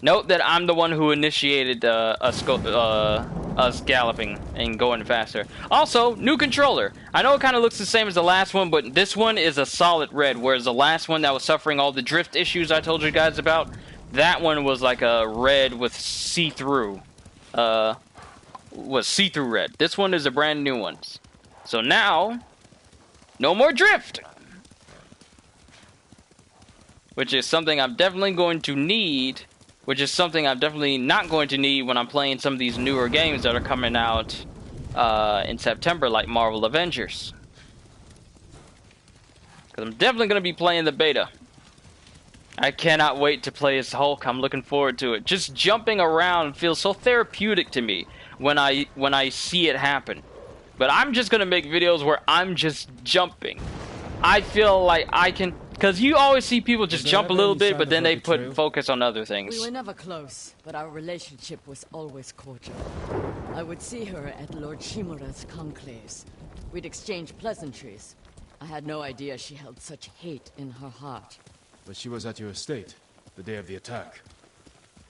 Note that I'm the one who initiated us galloping and going faster. Also, new controller. I know it kind of looks the same as the last one, but this one is a solid red, whereas the last one that was suffering all the drift issues I told you guys about, that one was like a red with see-through. Was see-through red. This one is a brand new one. So now, no more drift! Which is something I'm definitely going to need. Which is something I'm definitely not going to need when I'm playing some of these newer games that are coming out in September, like Marvel Avengers. Because I'm definitely going to be playing the beta. I cannot wait to play as Hulk. I'm looking forward to it. Just jumping around feels so therapeutic to me when I see it happen. But I'm just going to make videos where I'm just jumping. I feel like I can... Because you always see people just jump a little bit, but then they put focus on other things. We were never close, but our relationship was always cordial. I would see her at Lord Shimura's conclaves. We'd exchange pleasantries. I had no idea she held such hate in her heart. But she was at your estate, the day of the attack.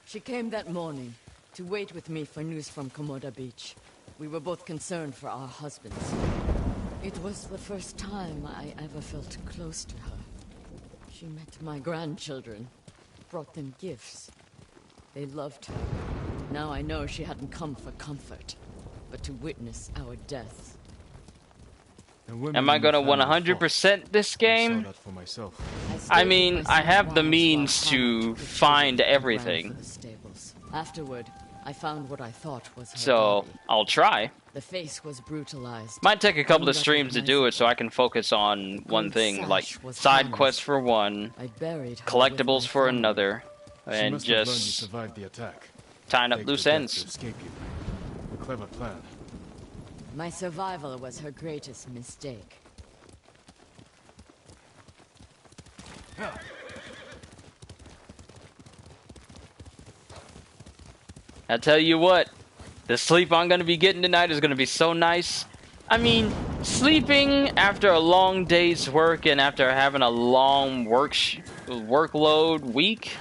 She came that morning to wait with me for news from Komoda Beach. We were both concerned for our husbands. It was the first time I ever felt close to her. She met my grandchildren, brought them gifts. They loved her. Now I know she hadn't come for comfort, but to witness our deaths. Am I gonna 100% this game? I saw that for myself. I mean, I have the means to find everything. Afterward, I found what I thought was her So, body. I'll try. The face was brutalized. Might take a couple of streams to do it so I can focus on one thing, like side quests for one, I buried her collectibles with my for family. another, She and must have learned you just survived the attack. tying up Take loose the death ends. to escape you. A clever plan. My survival was her greatest mistake. I tell you what, the sleep I'm gonna be getting tonight is gonna be so nice. I mean, sleeping after a long day's work and after having a long workload week,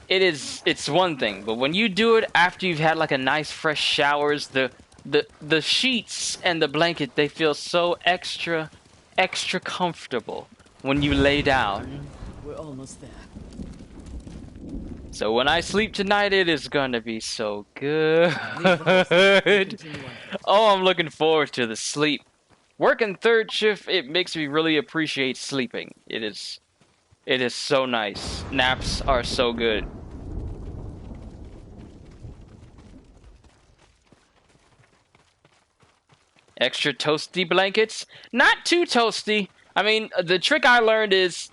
it's one thing. But when you do it after you've had like a nice fresh showers, the sheets and the blanket, they feel so extra comfortable when you lay down. We're almost there. So when I sleep tonight, it is gonna be so good. Oh, I'm looking forward to the sleep. Working third shift, it makes me really appreciate sleeping. It is so nice. Naps are so good. Extra toasty blankets? Not too toasty. I mean, the trick I learned is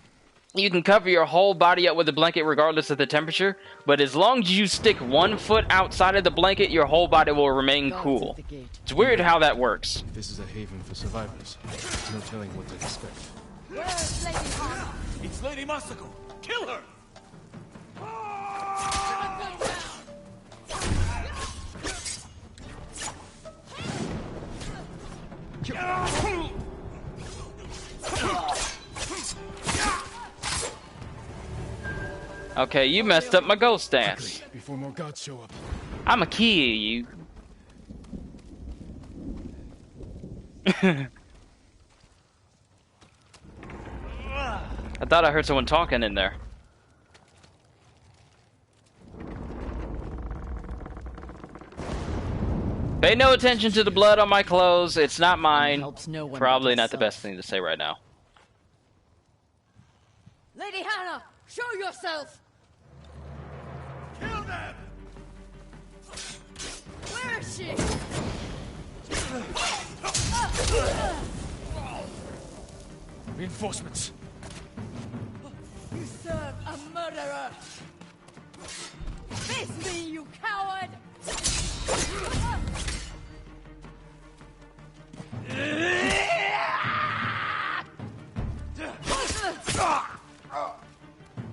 you can cover your whole body up with a blanket regardless of the temperature, but as long as you stick 1 foot outside of the blanket, your whole body will remain cool. It's weird how that works. This is a haven for survivors. There's no telling what to expect. Where's Lady Hana? It's Lady Masako! Kill her! Okay, you messed up my ghost dance. Quickly, before more gods show up. I'ma kill you. I thought I heard someone talking in there. Pay no attention to the blood on my clothes. It's not mine. No one Probably but not the best herself. thing to say right now. Lady Hana, show yourself! Kill them! Where is she? Reinforcements. You serve a murderer! Face me, you coward!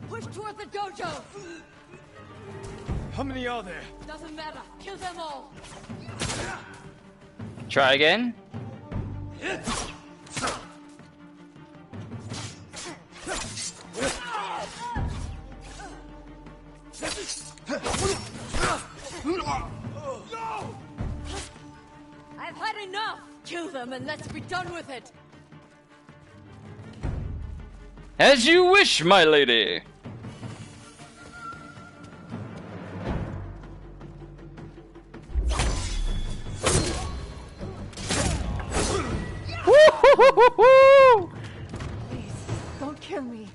Push toward the dojo! How many are there? Doesn't matter, kill them all! Try again. I've had enough! Kill them and let's be done with it! As you wish, my lady. Woo-hoo-hoo-hoo-hoo! Please, don't kill me.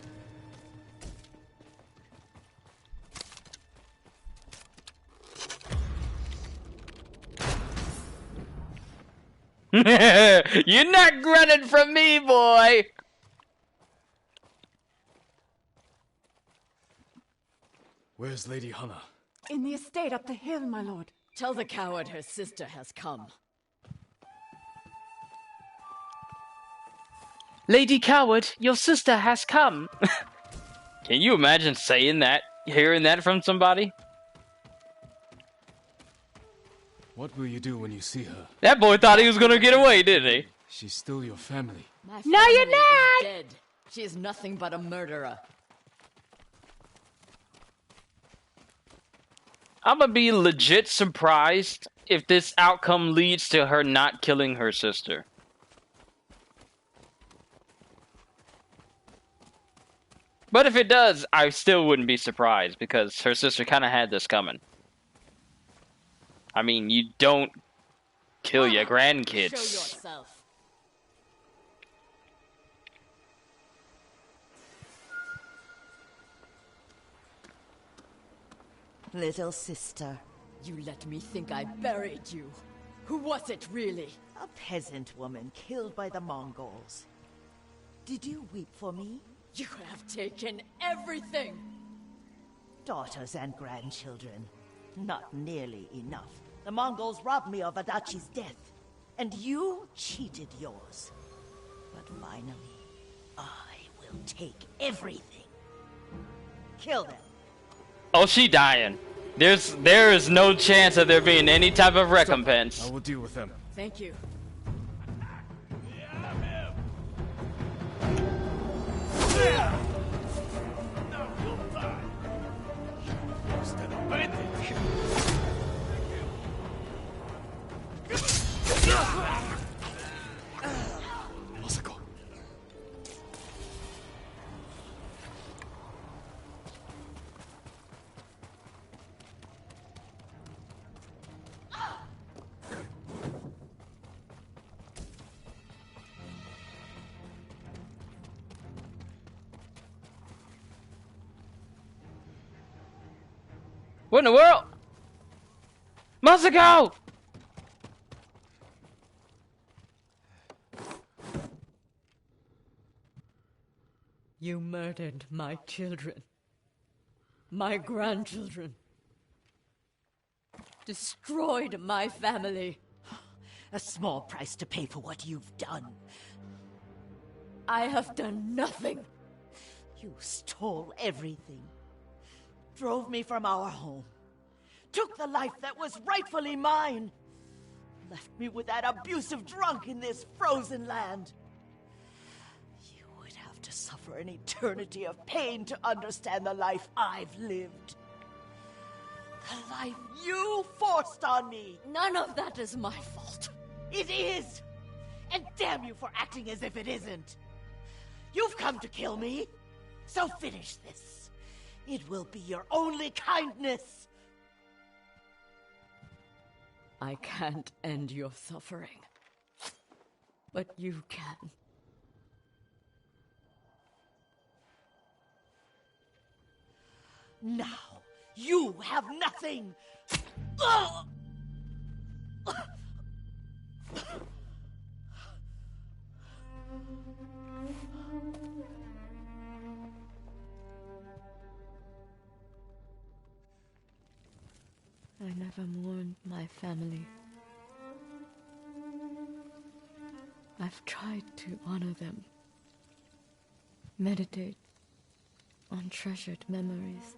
You're not running from me, boy. Where's Lady Hana? In the estate up the hill, my lord. Tell the coward her sister has come. Lady Coward, your sister has come. Can you imagine saying that, hearing that from somebody? What will you do when you see her? That boy thought he was gonna get away, didn't he? She's still your family. My No, you're family is not! dead. She is nothing but a murderer. I'm gonna be legit surprised if this outcome leads to her not killing her sister. But if it does, I still wouldn't be surprised because her sister kind of had this coming. I mean, you don't kill your Show grandkids. yourself. Little sister, You let me think I buried you. Who was it, really? a peasant woman killed by the Mongols. Did you weep for me? You have taken everything! Daughters and grandchildren. Not nearly enough. The Mongols robbed me of Adachi's death. and you cheated yours. But finally, I will take everything. Kill them. Oh, she dying. There is no chance of there being any type of recompense. I will deal with them. Thank you. Masako. What in the world? Masako! You murdered my children. My grandchildren. Destroyed my family. A small price to pay for what you've done. I have done nothing. You stole everything. Drove me from our home. Took the life that was rightfully mine. Left me with that abusive drunk in this frozen land. You would have to suffer an eternity of pain to understand the life I've lived. The life you forced on me. None of that is my fault. It is! And damn you for acting as if it isn't. You've come to kill me, so finish this. It will be your only kindness. I can't end your suffering. But you can. Now, you have nothing! Ugh! I never mourned my family. I've tried to honor them, meditate on treasured memories,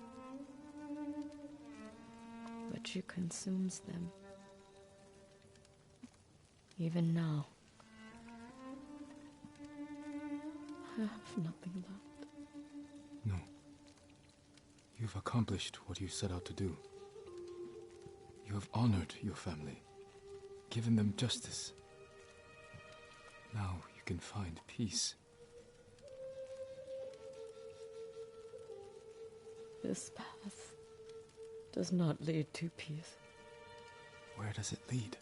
but she consumes them. Even now, I have nothing left. No. You've accomplished what you set out to do. You have honored your family, given them justice. Now you can find peace. This path does not lead to peace. Where does it lead?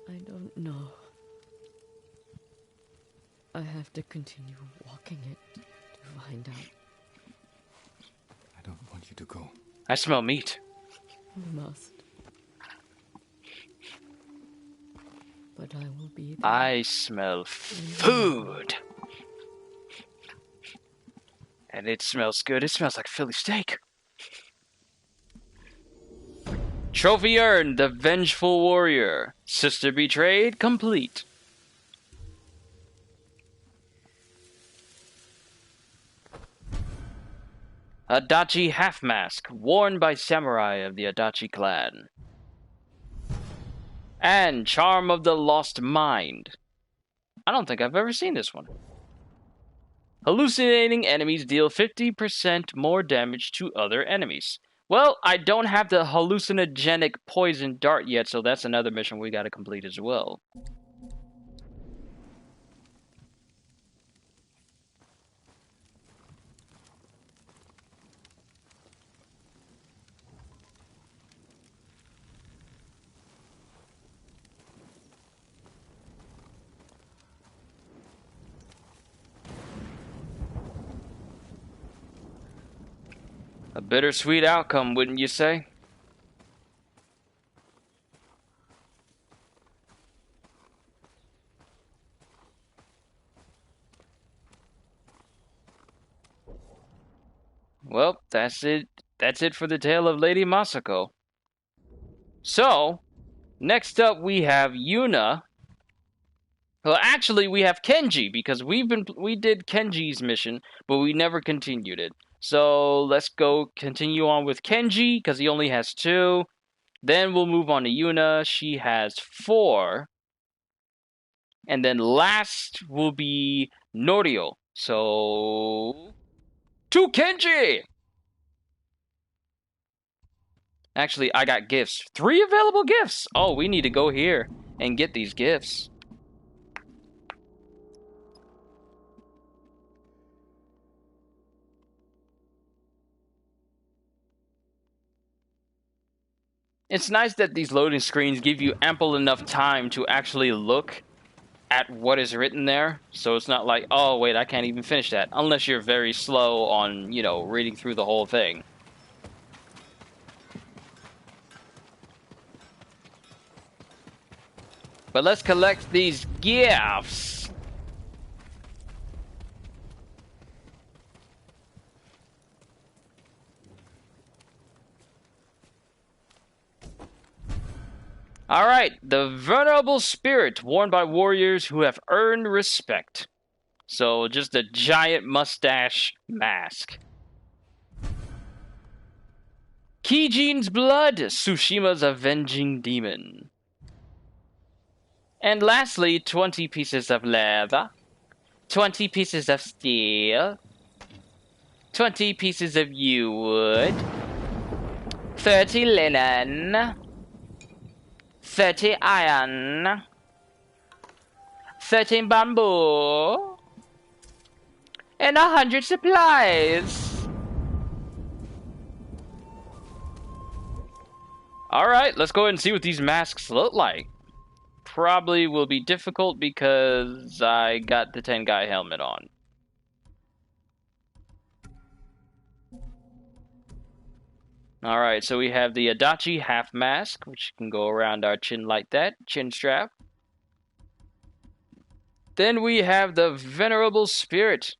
I don't know. I have to continue walking it to find out. I don't want you to go. I smell meat. You must. But I will be there. I smell food. And it smells good. It smells like Philly steak. Trophy earned, the Vengeful Warrior. Sister betrayed, complete. Adachi half mask, worn by samurai of the Adachi clan. And Charm of the Lost Mind. I don't think I've ever seen this one. Hallucinating enemies deal 50% more damage to other enemies. Well, I don't have the hallucinogenic poison dart yet, so that's another mission we gotta complete as well. A bittersweet outcome, wouldn't you say? Well, that's it that's it for the tale of Lady Masako. So, next up we have Yuna. Well, actually, we have Kenji, because we did Kenji's mission, but we never continued it. So let's go continue on with Kenji, because he only has 2. Then we'll move on to Yuna. She has 4. And then last will be Norio. So, to Kenji! Actually, I got gifts. 3 available gifts! Oh, we need to go here and get these gifts. It's nice that these loading screens give you ample enough time to actually look at what is written there. So it's not like, oh, wait, I can't even finish that. Unless you're very slow on, reading through the whole thing. But let's collect these gifts. Alright, the venerable spirit worn by warriors who have earned respect. So, just a giant mustache mask. Kijin's blood, Tsushima's avenging demon. And lastly, 20 pieces of leather, 20 pieces of steel, 20 pieces of yew wood, 30 linen, 30 iron, 13 bamboo, and 100 supplies. Alright, let's go ahead and see what these masks look like. Probably will be difficult because I got the Tengai helmet on. Alright, so we have the Adachi half mask, which can go around our chin like that, chin strap. Then we have the Venerable Spirit,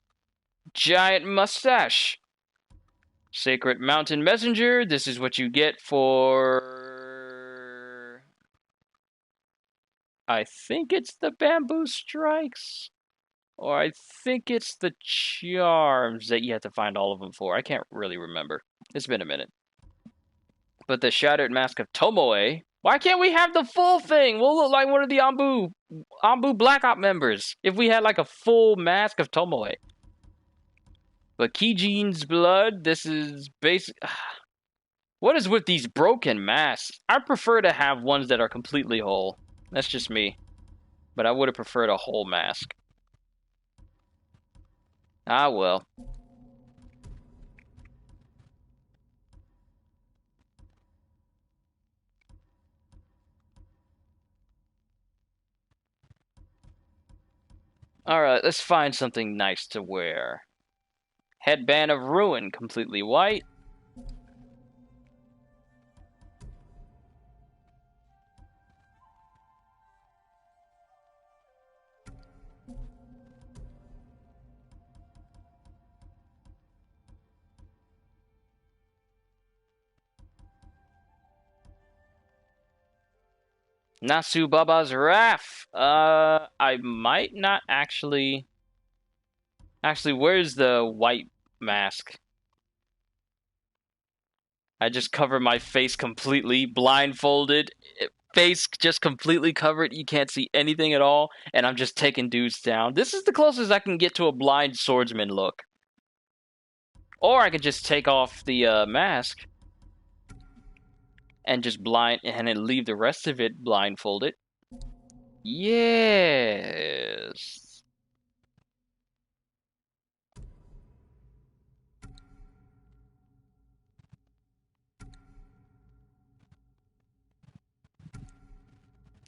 giant mustache. Sacred Mountain Messenger, this is what you get for... I think it's the Bamboo Strikes. Or I think it's the Charms that you have to find all of them for. I can't really remember. It's been a minute. But the Shattered Mask of Tomoe. Why can't we have the full thing? We'll look like one of the Anbu Black Op members if we had like a full mask of Tomoe. But Kijin's blood, this is basic. What is with these broken masks? I prefer to have ones that are completely whole. That's just me. But I would have preferred a whole mask. Ah, well. Alright, let's find something nice to wear. Headband of Ruin, completely white. Nasu Baba's Wrath. I might not actually... Actually, where's the white mask? I just cover my face completely, blindfolded, face just completely covered. You can't see anything at all, and I'm just taking dudes down. This is the closest I can get to a blind swordsman look. Or I could just take off the mask and just and leave the rest of it blindfolded. Yes.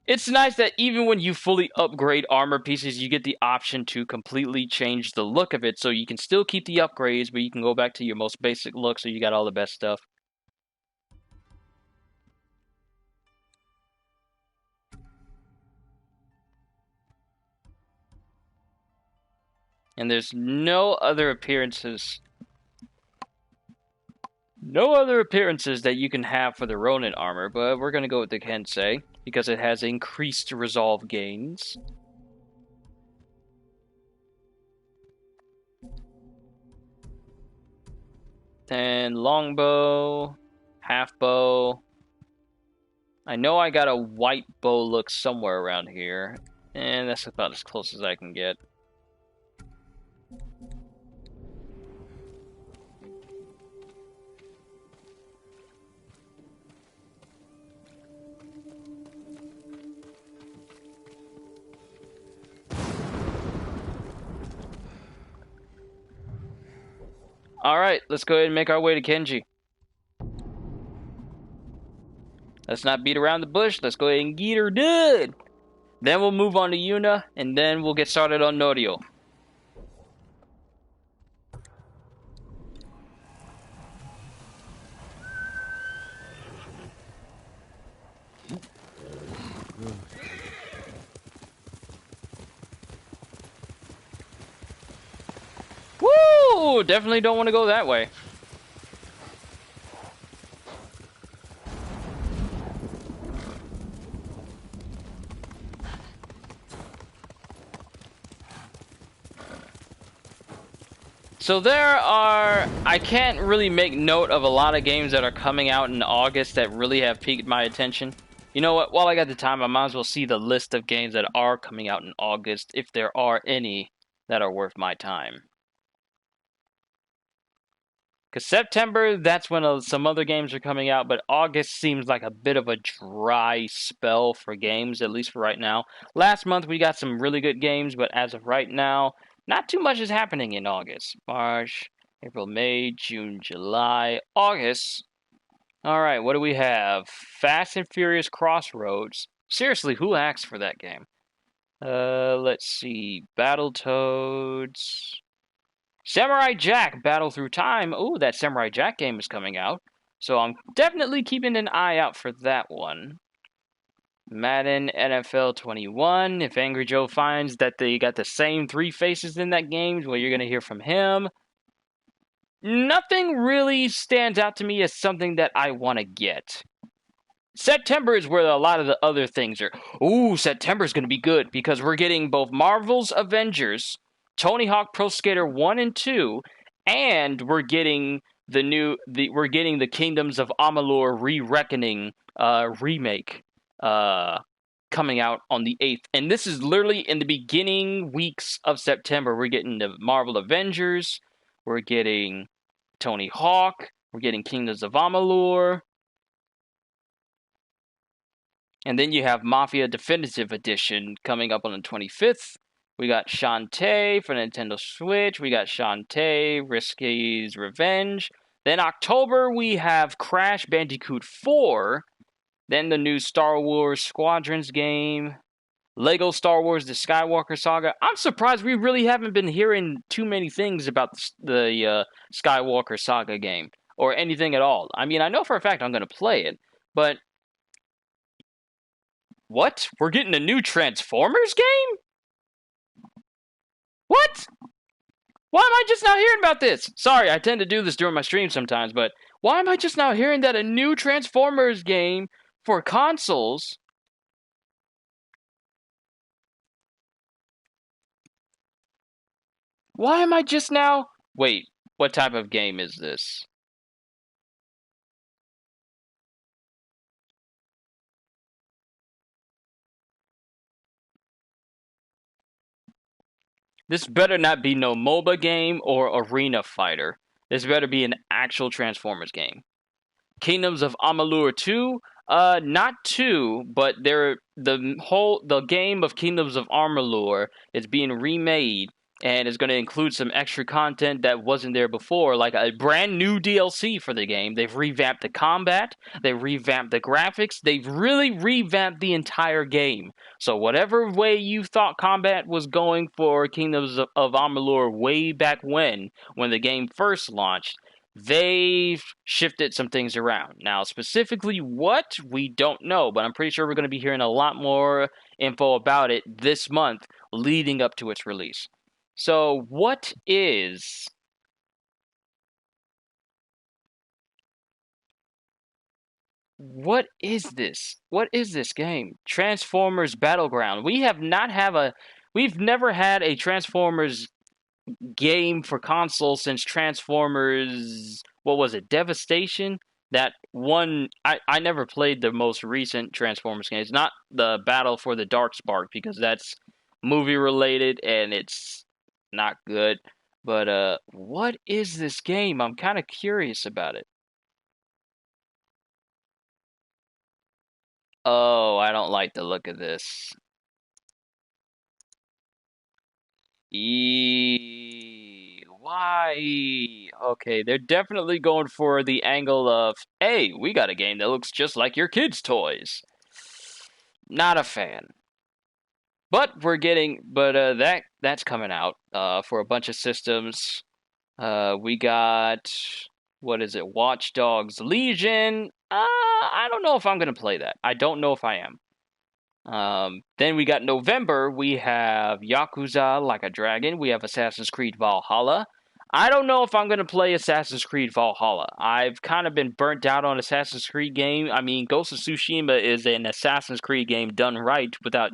It's nice that even when you fully upgrade armor pieces, you get the option to completely change the look of it, so you can still keep the upgrades, but you can go back to your most basic look, so you got all the best stuff. And there's no other appearances. No other appearances that you can have for the Ronin armor, but we're going to go with the Sensei because it has increased resolve gains. Then longbow, half bow. I know I got a white bow look somewhere around here, and that's about as close as I can get. Alright, let's go ahead and make our way to Kenji. Let's not beat around the bush. Let's go ahead and get her done. Then we'll move on to Yuna, and then we'll get started on Norio. Woo! Definitely don't want to go that way. So I can't really make note of a lot of games that are coming out in August that really have piqued my attention. You know what, while I got the time, I might as well see the list of games that are coming out in August, if there are any that are worth my time. Because September, that's when some other games are coming out, but August seems like a bit of a dry spell for games, at least for right now. Last month we got some really good games, but as of right now, not too much is happening in August. March, April, May, June, July, August. Alright, what do we have? Fast and Furious Crossroads. Seriously, who asked for that game? Let's see. Battletoads. Samurai Jack, Battle Through Time. Ooh, that Samurai Jack game is coming out. So I'm definitely keeping an eye out for that one. Madden NFL 21. If Angry Joe finds that they got the same three faces in that game, well, you're going to hear from him. Nothing really stands out to me as something that I want to get. September is where a lot of the other things are. Ooh, September is going to be good because we're getting both Marvel's Avengers, Tony Hawk Pro Skater 1 and 2, and we're getting the Kingdoms of Amalur Re-Reckoning remake coming out on the 8th. And this is literally in the beginning weeks of September. We're getting the Marvel Avengers, we're getting Tony Hawk, we're getting Kingdoms of Amalur. And then you have Mafia Definitive Edition coming up on the 25th. We got Shantae for Nintendo Switch. We got Shantae, Risky's Revenge. Then October, we have Crash Bandicoot 4. Then the new Star Wars Squadrons game. Lego Star Wars The Skywalker Saga. I'm surprised we really haven't been hearing too many things about the Skywalker Saga game. Or anything at all. I mean, I know for a fact I'm going to play it. But what? We're getting a new Transformers game? What? Why am I just now hearing about this? Sorry, I tend to do this during my stream sometimes, but why am I just now hearing that a new Transformers game for consoles? Why am I just now... Wait, what type of game is this? This better not be no MOBA game or arena fighter. This better be an actual Transformers game. Kingdoms of Amalur 2, not 2, but the game of Kingdoms of Amalur is being remade and is going to include some extra content that wasn't there before, like a brand new DLC for the game. They've revamped the combat, they've revamped the graphics, they've really revamped the entire game. So whatever way you thought combat was going for Kingdoms of Amalur way back when the game first launched, they've shifted some things around. Now, specifically what, we don't know, but I'm pretty sure we're going to be hearing a lot more info about it this month leading up to its release. So, what is What is this? What is this game? Transformers Battleground. We've never had a Transformers game for console since Transformers, what was it, Devastation? That one, I never played the most recent Transformers game. It's not the Battle for the Dark Spark because that's movie related and it's not good. But what is this game? I'm kind of curious about it. Oh, I don't like the look of this. Why? Okay, they're definitely going for the angle of, hey, we got a game that looks just like your kids' toys. Not a fan. But that's coming out for a bunch of systems. We got, what is it, Watch Dogs Legion. I don't know if I'm gonna play that. I don't know if I am. Then we got November, we have Yakuza Like a Dragon, we have Assassin's Creed Valhalla. I don't know if I'm going to play Assassin's Creed Valhalla. I've kind of been burnt out on Assassin's Creed game. I mean, Ghost of Tsushima is an Assassin's Creed game done right without,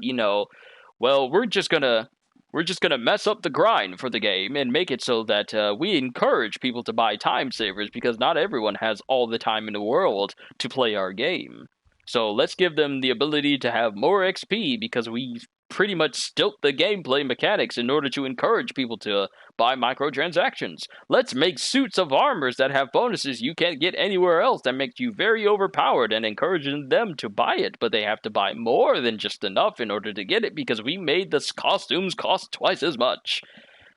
well, we're just going to mess up the grind for the game and make it so that we encourage people to buy time savers because not everyone has all the time in the world to play our game. So let's give them the ability to have more XP because we pretty much stilt the gameplay mechanics in order to encourage people to buy microtransactions. Let's make suits of armors that have bonuses you can't get anywhere else that make you very overpowered and encouraging them to buy it, but they have to buy more than just enough in order to get it because we made the costumes cost twice as much.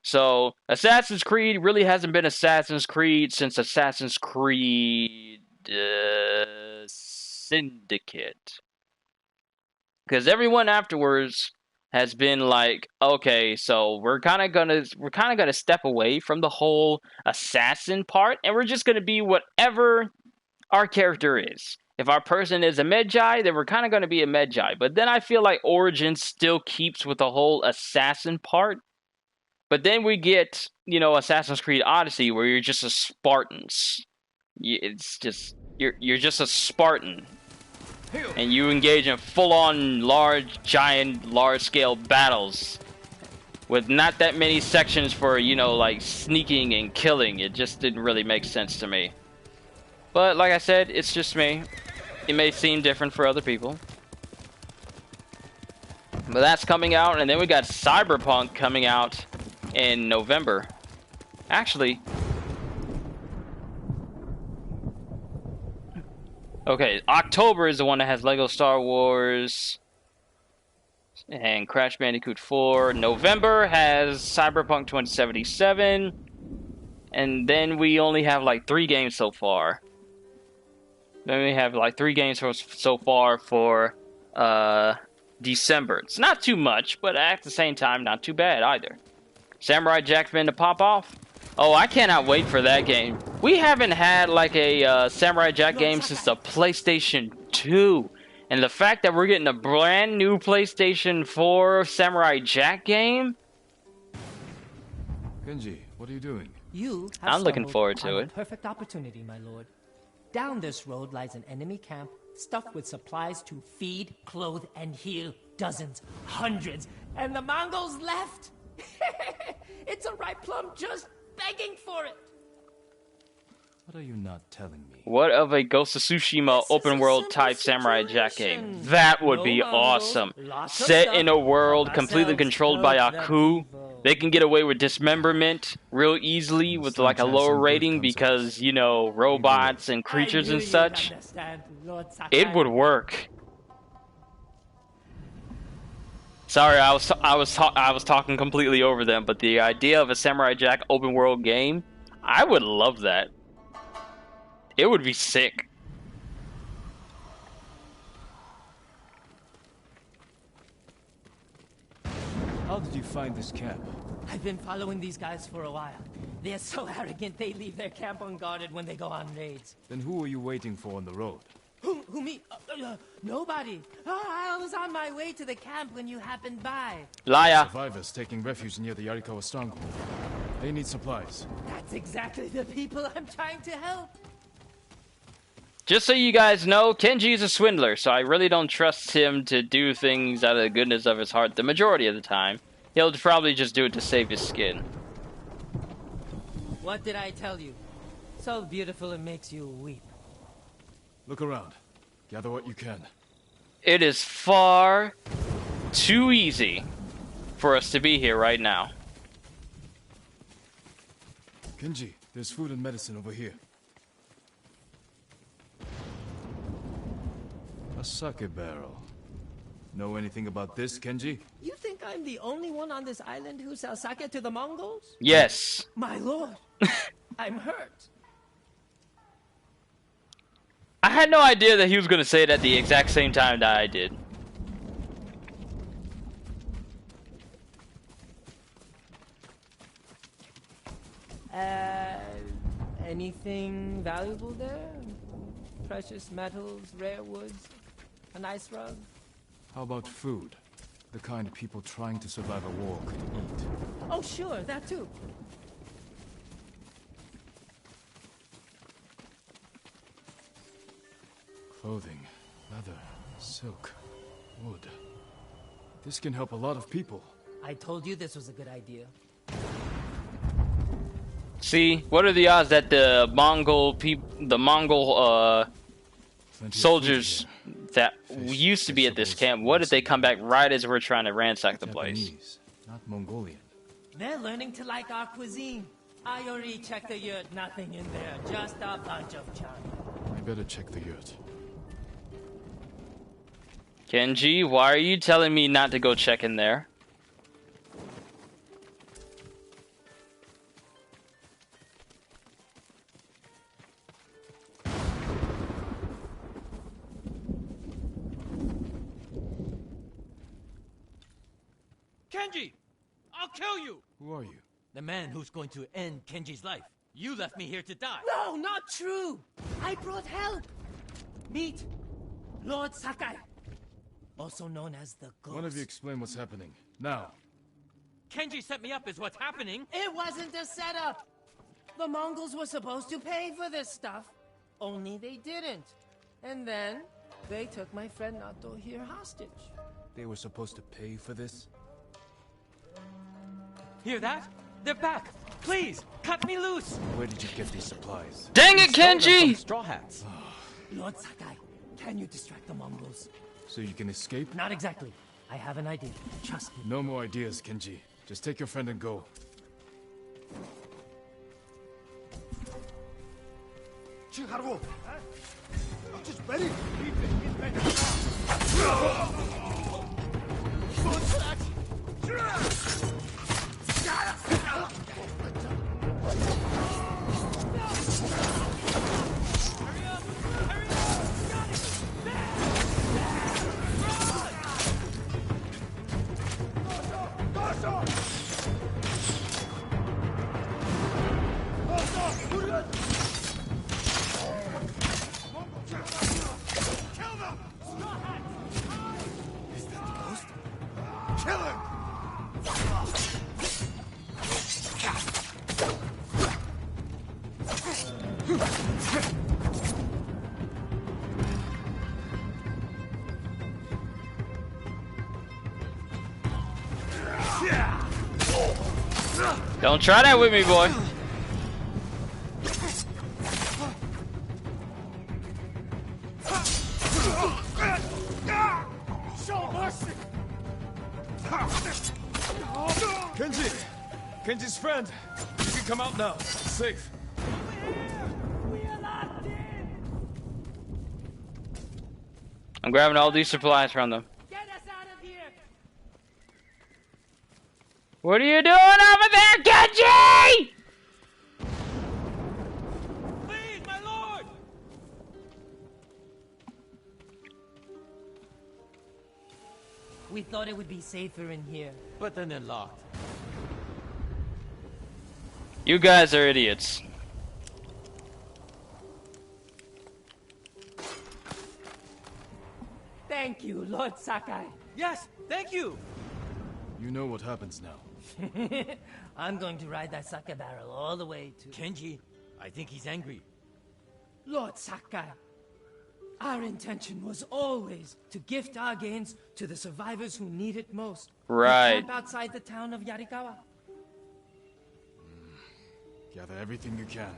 So Assassin's Creed really hasn't been Assassin's Creed since Assassin's Creed Syndicate, because everyone afterwards has been like, okay, so we're kind of gonna step away from the whole assassin part, and we're just gonna be whatever our character is. If our person is a Medjay, then we're kind of gonna be a Medjay. But then I feel like Origins still keeps with the whole assassin part. But then we get, Assassin's Creed Odyssey, where you're just a Spartans. It's just you're just a Spartan. And you engage in full-on large-scale battles with not that many sections for, like sneaking and killing. It just didn't really make sense to me. But like I said, it's just me. It may seem different for other people. But that's coming out, and then we got Cyberpunk coming out in November. Actually, okay, October is the one that has Lego Star Wars and Crash Bandicoot 4. November has Cyberpunk 2077. And then we only have like 3 games so far. Then we have like 3 games so far for December. It's not too much, but at the same time, not too bad either. Samurai Jack's been to pop off. Oh, I cannot wait for that game. We haven't had like a Samurai Jack game since the PlayStation 2. And the fact that we're getting a brand new PlayStation 4 Samurai Jack game? Genji, what are you doing? I'm looking forward to it. Perfect opportunity, my lord. Down this road lies an enemy camp stuffed with supplies to feed, clothe, and heal dozens, hundreds, and the Mongols left. It's a ripe plum just begging for it. What are you not telling me? What of a Ghost of Tsushima open world type Samurai Jack game? That would be awesome. Set in a world completely controlled by Aku. They can get away with dismemberment real easily with like a lower rating because, robots and creatures and such. It would work. Sorry, I was talking completely over them, but the idea of a Samurai Jack open world game, I would love that. It would be sick. How did you find this camp? I've been following these guys for a while. They're so arrogant they leave their camp unguarded when they go on raids. Then who are you waiting for on the road? Who me? Nobody. I was on my way to the camp when you happened by. Liar. Survivors taking refuge near the Yarikawa stronghold. They need supplies. That's exactly the people I'm trying to help. Just so you guys know, Kenji's a swindler, so I really don't trust him to do things out of the goodness of his heart the majority of the time. He'll probably just do it to save his skin. What did I tell you? So beautiful it makes you weep. Look around. Gather what you can. It is far too easy for us to be here right now. Kenji, there's food and medicine over here. A sake barrel. Know anything about this, Kenji? You think I'm the only one on this island who sells sake to the Mongols? Yes. My lord, I'm hurt. I had no idea that he was going to say it at the exact same time that I did. Anything valuable there? Precious metals, rare woods, a nice rug? How about food? The kind people trying to survive a war could eat. Oh, sure, that too. Clothing, leather, silk, wood. This can help a lot of people. I told you this was a good idea. See, what are the odds that the Mongol soldiers that used to be at this camp, what if they come back right as we're trying to ransack the place? Japanese, not Mongolian. They're learning to like our cuisine. I already checked the yurt, nothing in there, just a bunch of junk. I better check the yurt. Kenji, why are you telling me not to go check in there? Kenji! I'll kill you! Who are you? The man who's going to end Kenji's life. You left me here to die. No, not true! I brought help! Meet Lord Sakai, also known as the Ghost. One of you explain what's happening. Now. Kenji set me up is what's happening. It wasn't a setup! The Mongols were supposed to pay for this stuff, only they didn't. And then, they took my friend Nato here hostage. They were supposed to pay for this? Hear that? They're back! Please, cut me loose! Where did you get these supplies? Dang it, Kenji! Straw hats. Lord Sakai, can you distract the Mongols? So you can escape? Not exactly. I have an idea. Trust me. No more ideas, Kenji. Just take your friend and go. Shikawa! Just ready? Don't try that with me, boy. Kenji's friend! You can come out now. It's safe. I'm grabbing all these supplies from them. Get us out of here! What are you doing over there, Kenji? Please, my lord! We thought it would be safer in here. But then they're locked. You guys are idiots. Thank you, Lord Sakai. Yes, thank you! You know what happens now. I'm going to ride that sake barrel all the way to... Kenji, I think he's angry. Lord Sakai, Our intention was always to gift our gains to the survivors who need it most. Right. We camp outside the town of Yarikawa. Gather everything you can.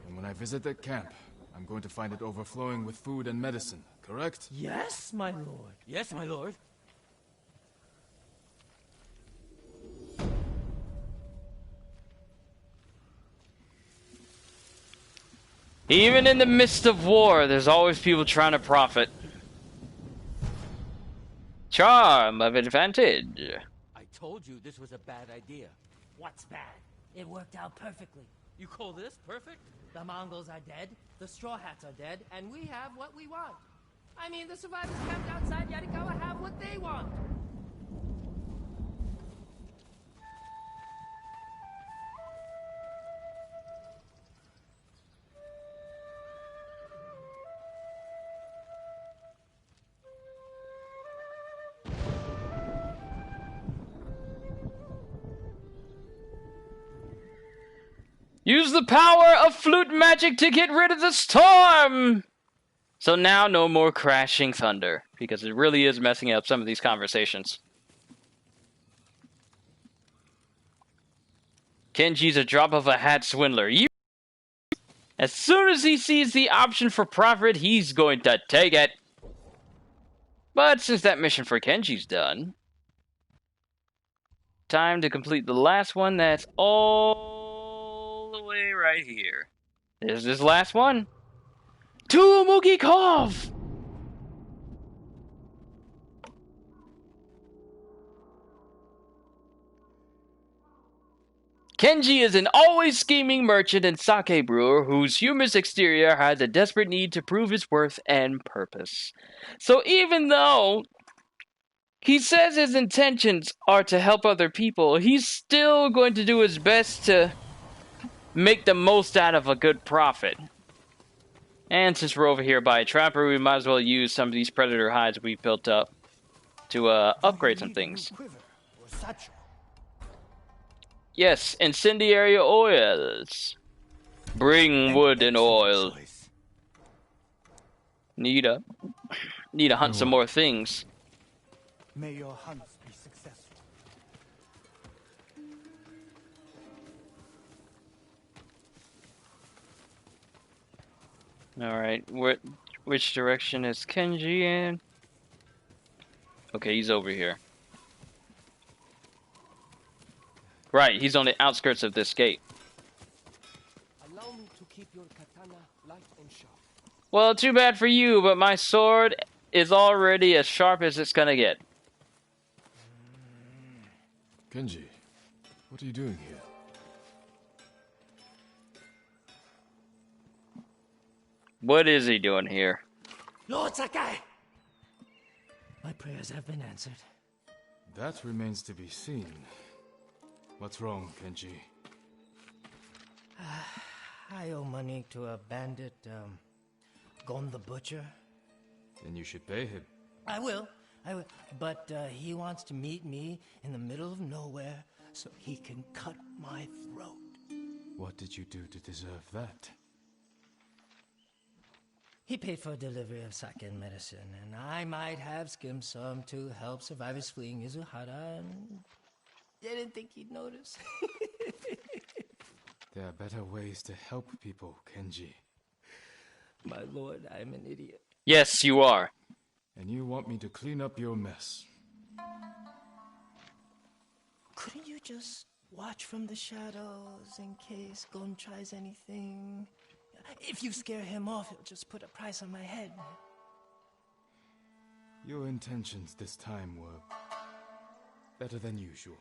And when I visit that camp, I'm going to find it overflowing with food and medicine, correct? Yes, my lord. Yes, my lord. Even in the midst of war, there's always people trying to profit. Charm of advantage. I told you this was a bad idea. What's bad? It worked out perfectly. You call this perfect? The Mongols are dead, the Straw Hats are dead, and we have what we want. I mean, the survivors camped outside Yarikawa have what they want. Use the power of flute magic to get rid of the storm! So now no more crashing thunder, because it really is messing up some of these conversations. Kenji's a drop of a hat swindler. As soon as he sees the option for profit, he's going to take it. But since that mission for Kenji's done, time to complete the last one that's all the way right here. There's this last one. To Mugikov! Kenji is an always scheming merchant and sake brewer whose humorous exterior has a desperate need to prove his worth and purpose. So even though he says his intentions are to help other people, he's still going to do his best to make the most out of a good profit. And since we're over here by a trapper, we might as well use some of these predator hides we built up to upgrade some things. Yes, incendiary oils. Bring wood and oil. Need to hunt some more things. May your hunts be successful. Alright, which direction is Kenji in? Okay, he's over here. Right, he's on the outskirts of this gate. Allow me to keep your katana light and sharp. Well, too bad for you, but my sword is already as sharp as it's gonna get. Kenji, what are you doing here? What is he doing here? Lord Sakai! My prayers have been answered. That remains to be seen. What's wrong, Kenji? I owe money to a bandit, Gon the Butcher. Then you should pay him. I will. But he wants to meet me in the middle of nowhere so he can cut my throat. What did you do to deserve that? He paid for delivery of sake and medicine, and I might have skimmed some to help survivors fleeing Izuhara, and didn't think he'd notice. There are better ways to help people, Kenji. My lord, I'm an idiot. Yes, you are. And you want me to clean up your mess. Couldn't you just watch from the shadows in case Gon tries anything? If you scare him off, he'll just put a price on my head. Your intentions this time were better than usual.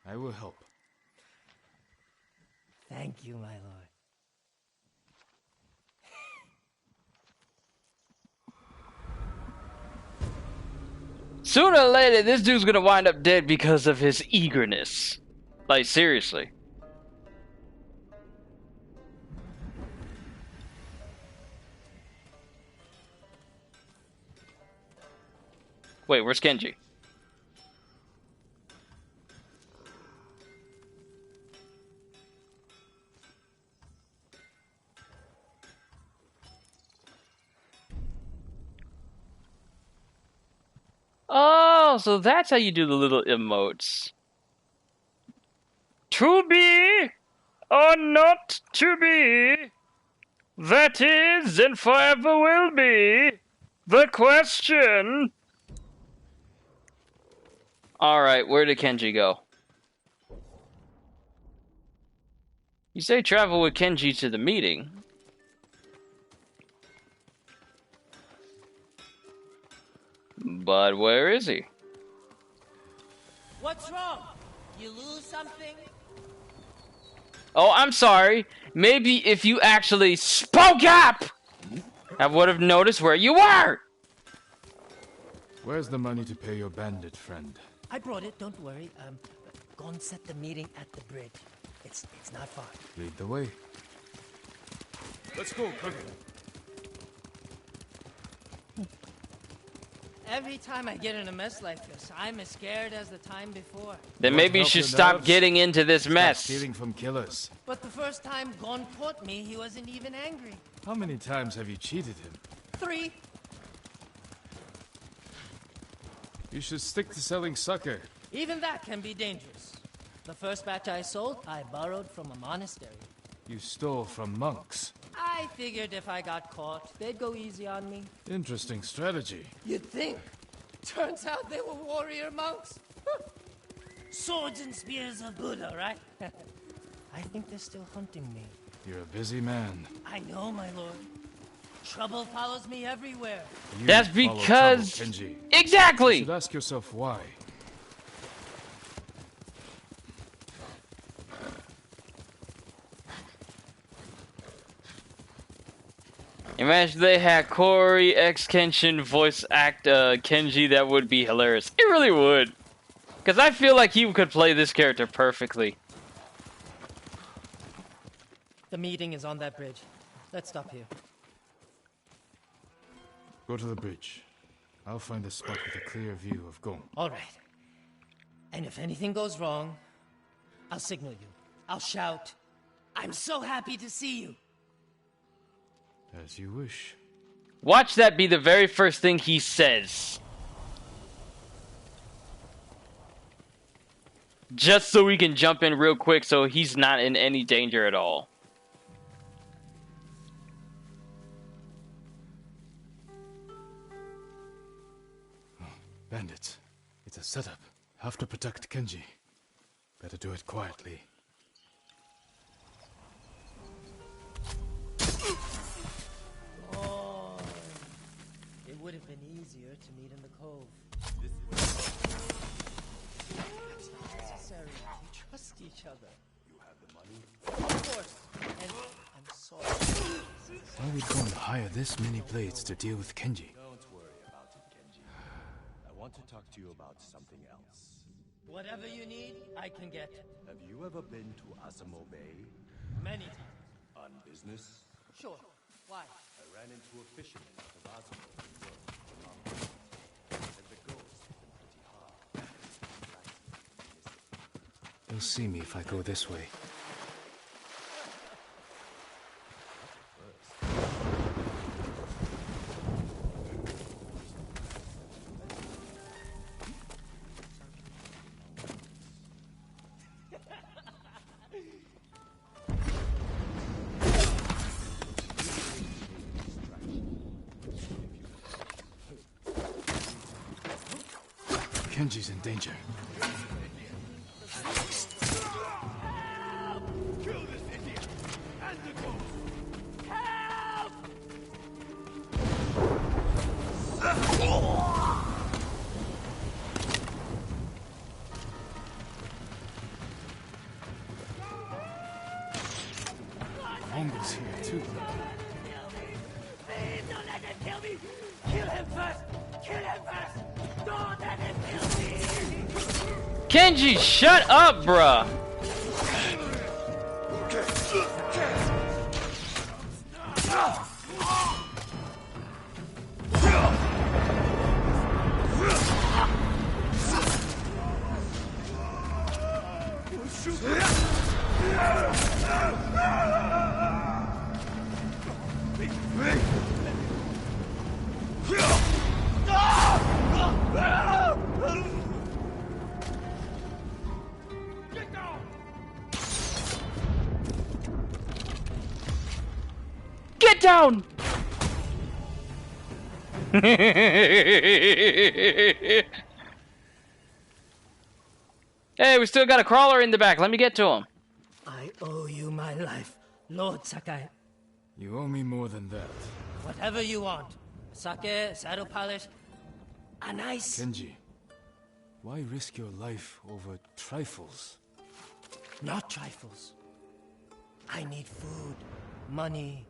I will help. Thank you, my lord. Sooner or later, this dude's gonna wind up dead because of his eagerness. Like, seriously. Wait, where's Kenji? Oh, so that's how you do the little emotes. To be or not to be, that is and forever will be the question. Alright, where did Kenji go? You say travel with Kenji to the meeting. But where is he? What's wrong? You lose something? Oh, I'm sorry. Maybe if you actually spoke up, I would have noticed where you were. Where's the money to pay your bandit friend? I brought it, don't worry. Go and set the meeting at the bridge. It's not far. Lead the way. Let's go, Cookie. Every time I get in a mess like this, I'm as scared as the time before. Then maybe you should stop getting into this mess. Stop stealing from killers. But the first time Gon caught me, he wasn't even angry. How many times have you cheated him? 3. You should stick to selling sucker. Even that can be dangerous. The first batch I sold, I borrowed from a monastery. You stole from monks. I figured if I got caught, they'd go easy on me. Interesting strategy. You'd think. Turns out they were warrior monks. Swords and spears of Buddha, right? I think they're still hunting me. You're a busy man. I know, my lord. Trouble follows me everywhere. You That's follow because... trouble, Kenji. Exactly! You should ask yourself why. Imagine they had Corey X Kenshin voice act Kenji. That would be hilarious. It really would. Because I feel like he could play this character perfectly. The meeting is on that bridge. Let's stop here. Go to the bridge. I'll find a spot with a clear view of Gon. All right. And if anything goes wrong, I'll signal you. I'll shout, "I'm so happy to see you." As you wish. Watch that be the very first thing he says. Just so we can jump in real quick so he's not in any danger at all. Bandits. It's a setup. Have to protect Kenji. Better do it quietly. Oh, it would have been easier to meet in the cove. That's not necessary. We trust each other. You have the money? Of course. And I'm sorry. Why would Gon hire this many blades to deal with Kenji? Don't worry about it, Kenji. I want to talk to you about something else. Whatever you need, I can get. Have you ever been to Asamo Bay? Many times. On business? Sure. Why? I ran into a fisherman out of Asamo who worked for Mama. And the ghost hit him pretty hard. They'll see me if I go this way. Kenji's in danger. Kill this idiot! And the ghost! Mongols here too. Please don't let him kill me! Kill him first! Kill him first! Don't let him kill me! Kenji, shut up, bruh! down! Hey, we still got a crawler in the back. Let me get to him. I owe you my life, Lord Sakai. You owe me more than that. Whatever you want. Sake, saddle polish, a nice... Kenji, why risk your life over trifles? Not trifles. I need food, money,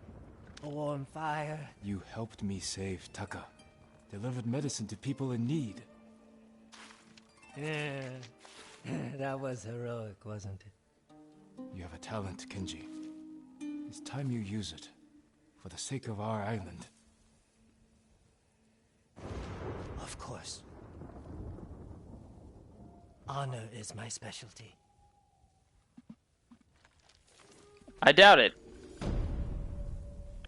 a warm fire. You helped me save Taka. Delivered medicine to people in need. Yeah. That was heroic, wasn't it? You have a talent, Kenji. It's time you use it. For the sake of our island. Of course. Honor is my specialty. I doubt it.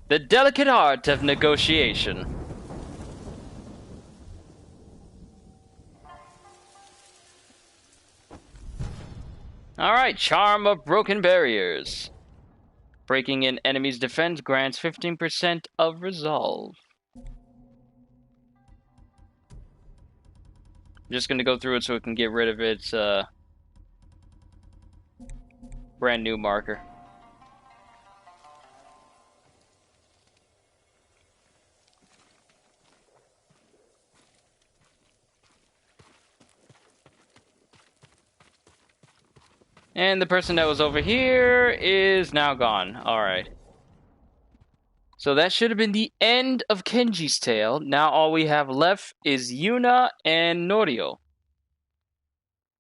The delicate art of negotiation. Alright, Charm of Broken Barriers. Breaking in enemy's defense grants 15% of resolve. I'm just gonna go through it so we can get rid of its brand new marker. And the person that was over here is now gone. Alright. So that should have been the end of Kenji's tale. Now all we have left is Yuna and Norio.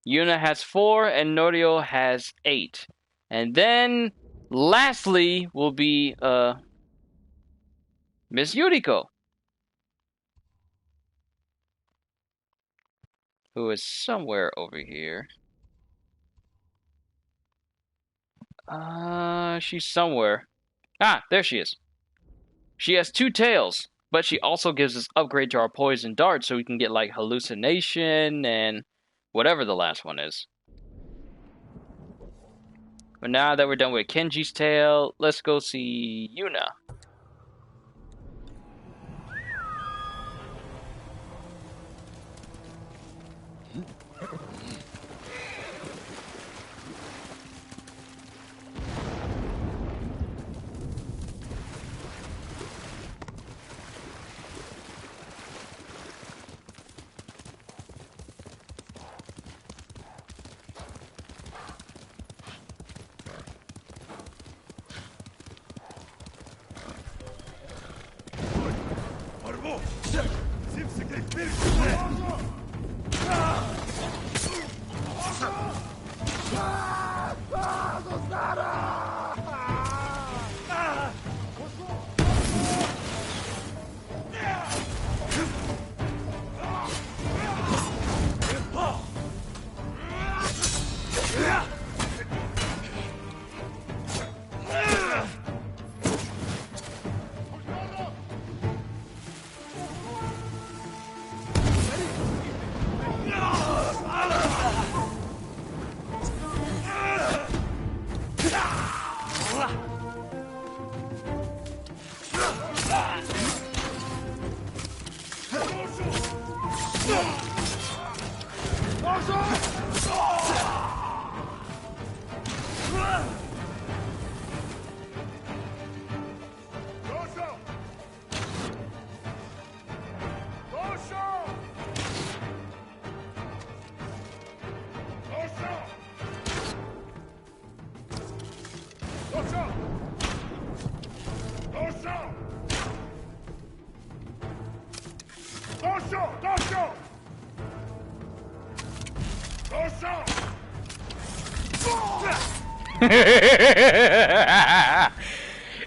Yuna has 4 and Norio has 8. And then, lastly, will be Miss Yuriko, who is somewhere over here. She's somewhere. Ah, there she is. She has 2 tails, but she also gives us upgrade to our poison dart so we can get like hallucination and whatever the last one is. But now that we're done with Kenji's tail, let's go see Yuna.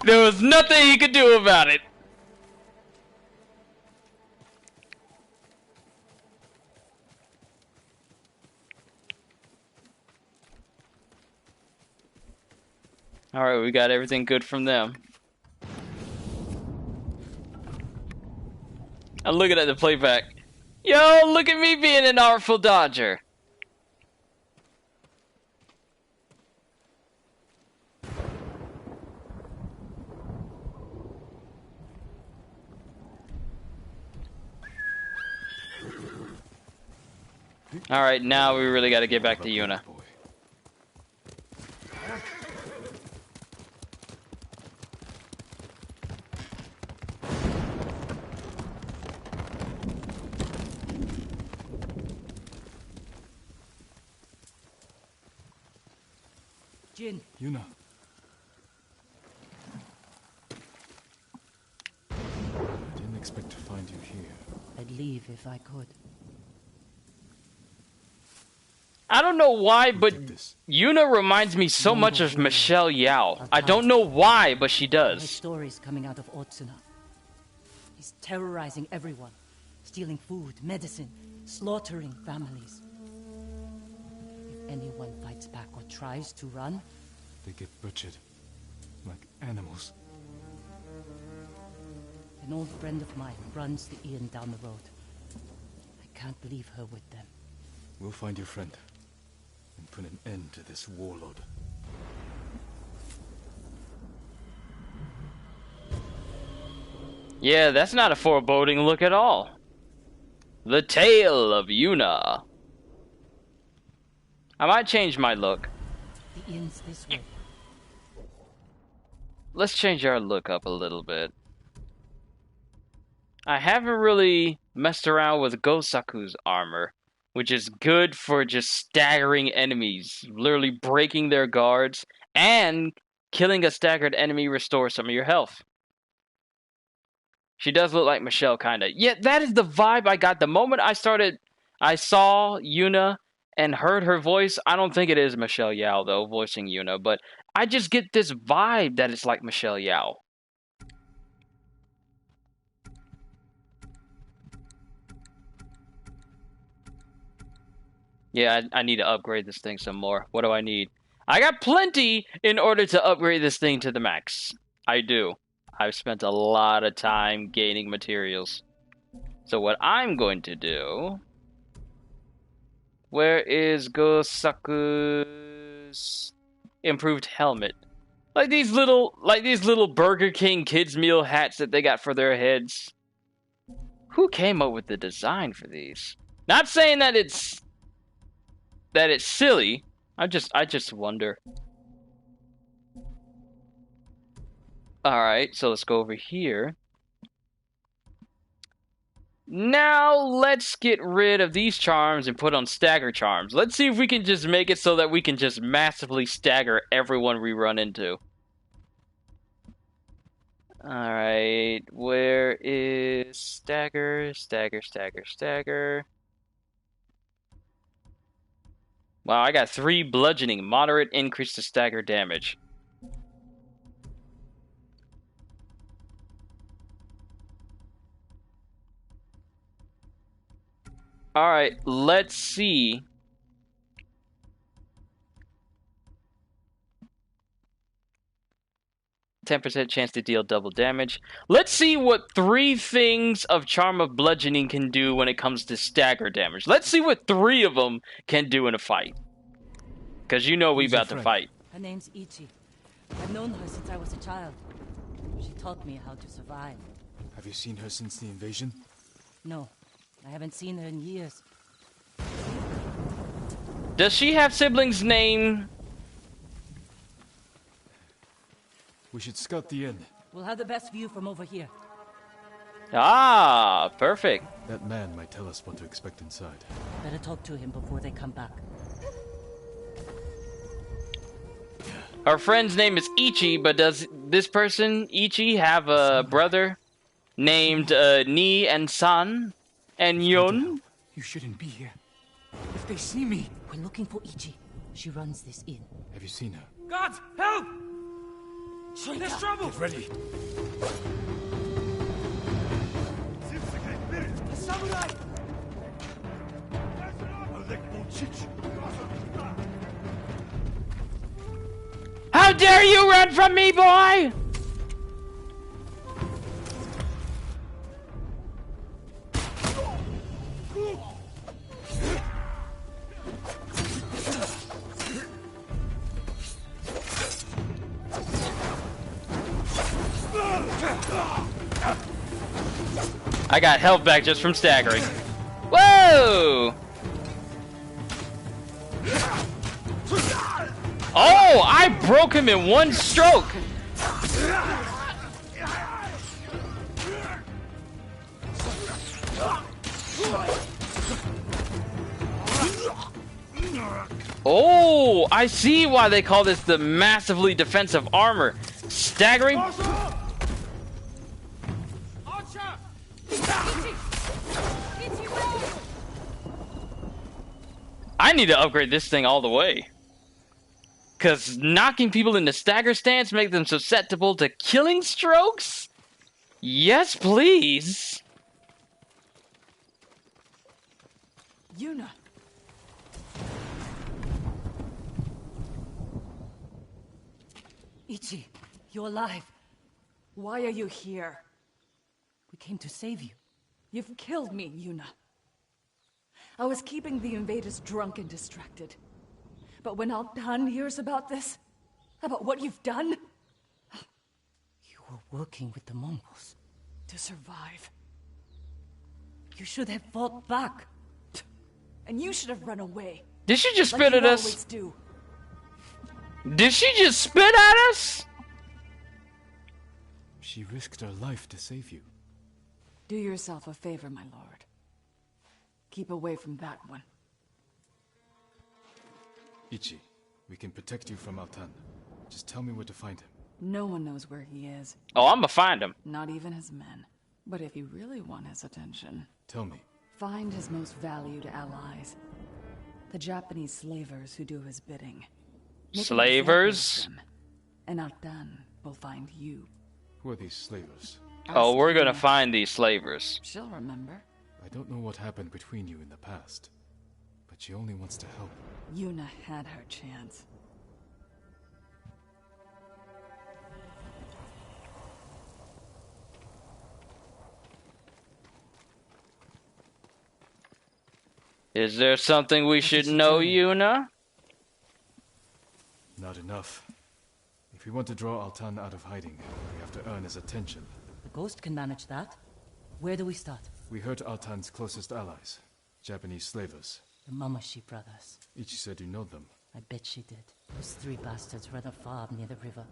There was nothing he could do about it. Alright, we got everything good from them. I'm looking at the playback. Yo, look at me being an artful dodger. Alright, now we really gotta get back to Yuna. Boy. Jin. Yuna. I didn't expect to find you here. I'd leave if I could. I don't know why, Who but did this? Yuna reminds me so much of Michelle Yao. I don't know why, but she His does. stories coming out of Otsuna. He's terrorizing everyone, stealing food, medicine, slaughtering families. If anyone fights back or tries to run, They get butchered. Like animals. an old friend of mine runs the inn down the road. I can't leave her with them. We'll find your friend. And put an end to this warlord. Yeah, that's not a foreboding look at all. The Tale of Yuna. I might change my look. The inn's this way. Let's change our look up a little bit. I haven't really messed around with Gosaku's armor, which is good for just staggering enemies, literally breaking their guards, and killing a staggered enemy restores some of your health. She does look like Michelle, kinda. Yeah, that is the vibe I got the moment I saw Yuna and heard her voice. I don't think it is Michelle Yao, though, voicing Yuna, but I just get this vibe that it's like Michelle Yao. Yeah, I need to upgrade this thing some more. What do I need? I got plenty in order to upgrade this thing to the max. I do. I've spent a lot of time gaining materials. So what I'm going to do... Where is Gosaku's improved helmet? Like these little Burger King kids meal hats that they got for their heads. Who came up with the design for these? Not saying that it's silly. I just wonder. Alright, so let's go over here. Now let's get rid of these charms and put on stagger charms. Let's see if we can just make it so that we can just massively stagger everyone we run into. Alright, where is stagger, stagger, stagger, stagger? Wow, I got 3 bludgeoning, moderate increase to stagger damage. Alright, let's see. %10 chance to deal double damage. Let's see what 3 things of Charm of Bludgeoning can do when it comes to stagger damage. Let's see what 3 of them can do in a fight. Because you know we Who's your about to friend? fight. Her name's Ichi. I've known her since I was a child. She taught me how to survive. Have you seen her since the invasion? No, I haven't seen her in years. Does she have siblings named... We should scout the inn. We'll have the best view from over here. Ah, perfect. That man might tell us what to expect inside. Better talk to him before they come back. Our friend's name is Ichi, but does this person, Ichi, have a brother named Ni and San and Yun? You shouldn't be here. If they see me... We're looking for Ichi. She runs this inn. Have you seen her? Gods, help! There's trouble! Get ready. A samurai! How dare you run from me, boy! I got health back just from staggering. Whoa! Oh, I broke him in one stroke. Oh, I see why they call this the massively defensive armor. Staggering. I need to upgrade this thing all the way. Because knocking people into stagger stance make them susceptible to killing strokes? Yes, please. Yuna. Ichi, you're alive. Why are you here? We came to save you. You've killed me, Yuna. I was keeping the invaders drunk and distracted. But when Altan hears about this, about what you've done... You were working with the Mongols. To survive. You should have fought back. And you should have run away. Did she just like spit at you us? always do. Did she just spit at us? She risked her life to save you. Do yourself a favor, my lord. Keep away from that one. Ichi, we can protect you from Altan. Just tell me where to find him. No one knows where he is. Oh, I'm gonna find him. Not even his men. But if you really want his attention... Tell me. Find his most valued allies. The Japanese slavers who do his bidding. Make Slavers? an example of them, and Altan will find you. Who are these slavers? Oh, we're gonna Yuna. find these slavers. She'll remember. I don't know what happened between you in the past, but she only wants to help. Yuna had her chance. Is there something we should know, Yuna? Not enough. If we want to draw Altan out of hiding, we have to earn his attention. The ghost can manage that. Where do we start? We hurt Altan's closest allies, Japanese slavers. The Mamashi brothers. Ichi said you know them. I bet she did. Those three bastards run a farm near the river.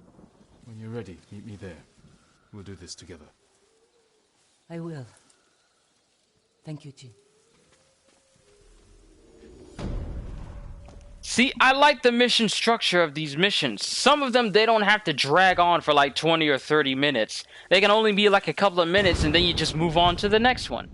When you're ready, meet me there. We'll do this together. I will. Thank you, Chi. See, I like the mission structure of these missions. Some of them, they don't have to drag on for like 20 or 30 minutes. They can only be like a couple of minutes and then you just move on to the next one.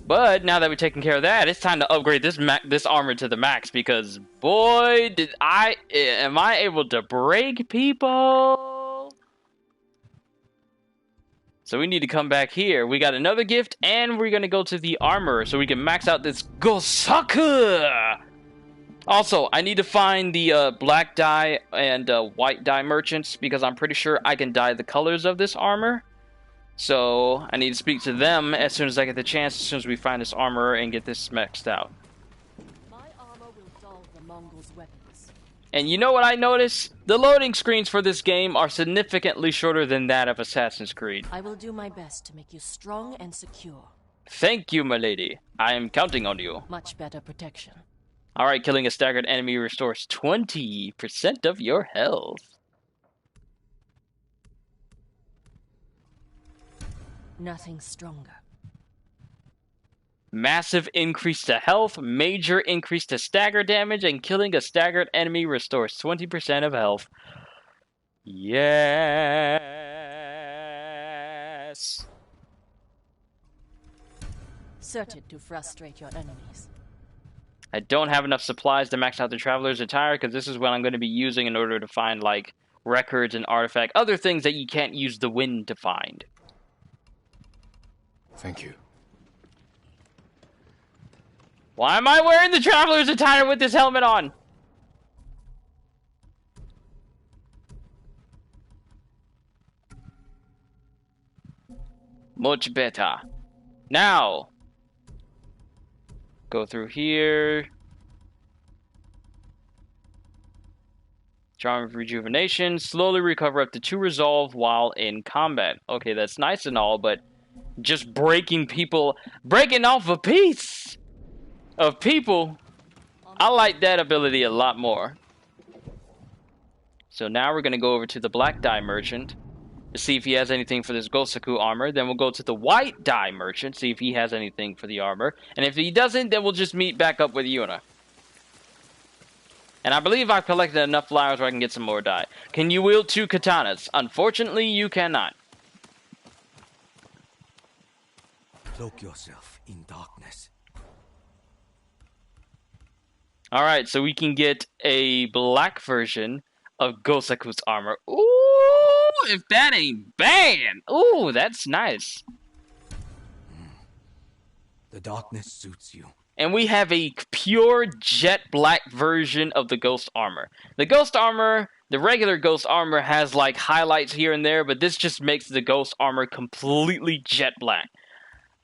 But now that we've taken care of that, it's time to upgrade this armor to the max because, boy, am I able to break people. So we need to come back here. We got another gift, and we're going to go to the armor so we can max out this Gosaku! Also, I need to find the black dye and white dye merchants because I'm pretty sure I can dye the colors of this armor. So I need to speak to them as soon as I get the chance, as soon as we find this armor and get this maxed out. My armor will dull the Mongols' weapons. And you know what I noticed? The loading screens for this game are significantly shorter than that of Assassin's Creed. I will do my best to make you strong and secure. Thank you, my lady. I am counting on you. Much better protection. Alright, killing a staggered enemy restores 20% of your health. Nothing stronger. Massive increase to health, major increase to stagger damage, and killing a staggered enemy restores 20% of health. Yes. Certain to frustrate your enemies. I don't have enough supplies to max out the Traveler's Attire because this is what I'm going to be using in order to find like records and artifacts, other things that you can't use the wind to find. Thank you. Why am I wearing the Traveler's Attire with this helmet on? Much better. Now, go through here. Charm of Rejuvenation. Slowly recover up to 2 resolve while in combat. Okay, that's nice and all, but just breaking people, breaking off a piece. of people, I like that ability a lot more. So now we're going to go over to the black dye merchant to see if he has anything for this Gosaku armor. Then we'll go to the white dye merchant, see if he has anything for the armor. And if he doesn't, then we'll just meet back up with Yuna. And I believe I've collected enough flowers where I can get some more dye. Can you wield 2 katanas? Unfortunately, you cannot. Cloak yourself in darkness. Alright, so we can get a black version of Gosaku's armor. Ooh, if that ain't bad! Ooh, that's nice. The darkness suits you. And we have a pure jet black version of the ghost armor. The ghost armor, the regular ghost armor has like highlights here and there, but this just makes the ghost armor completely jet black.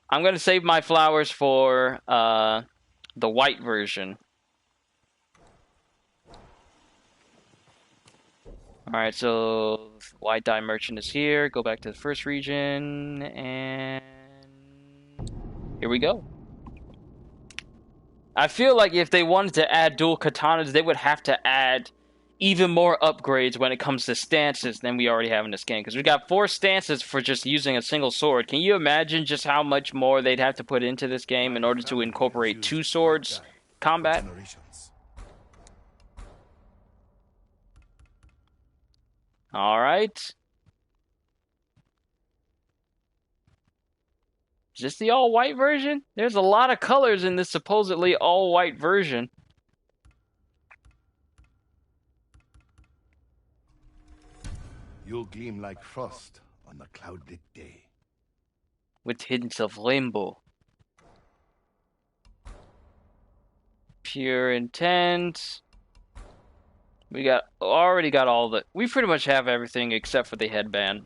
I'm going to save my flowers for the white version. Alright, so white dye merchant is here. Go back to the first region, and here we go. I feel like if they wanted to add dual katanas, they would have to add even more upgrades when it comes to stances than we already have in this game. Because we got 4 stances for just using a single sword. Can you imagine just how much more they'd have to put into this game in order to incorporate 2 swords combat? Alright. Is this the all-white version? There's a lot of colors in this supposedly all-white version. You'll gleam like frost on the cloudlit day. With hints of rainbow. Pure intent. We already got all the... We pretty much have everything except for the headband.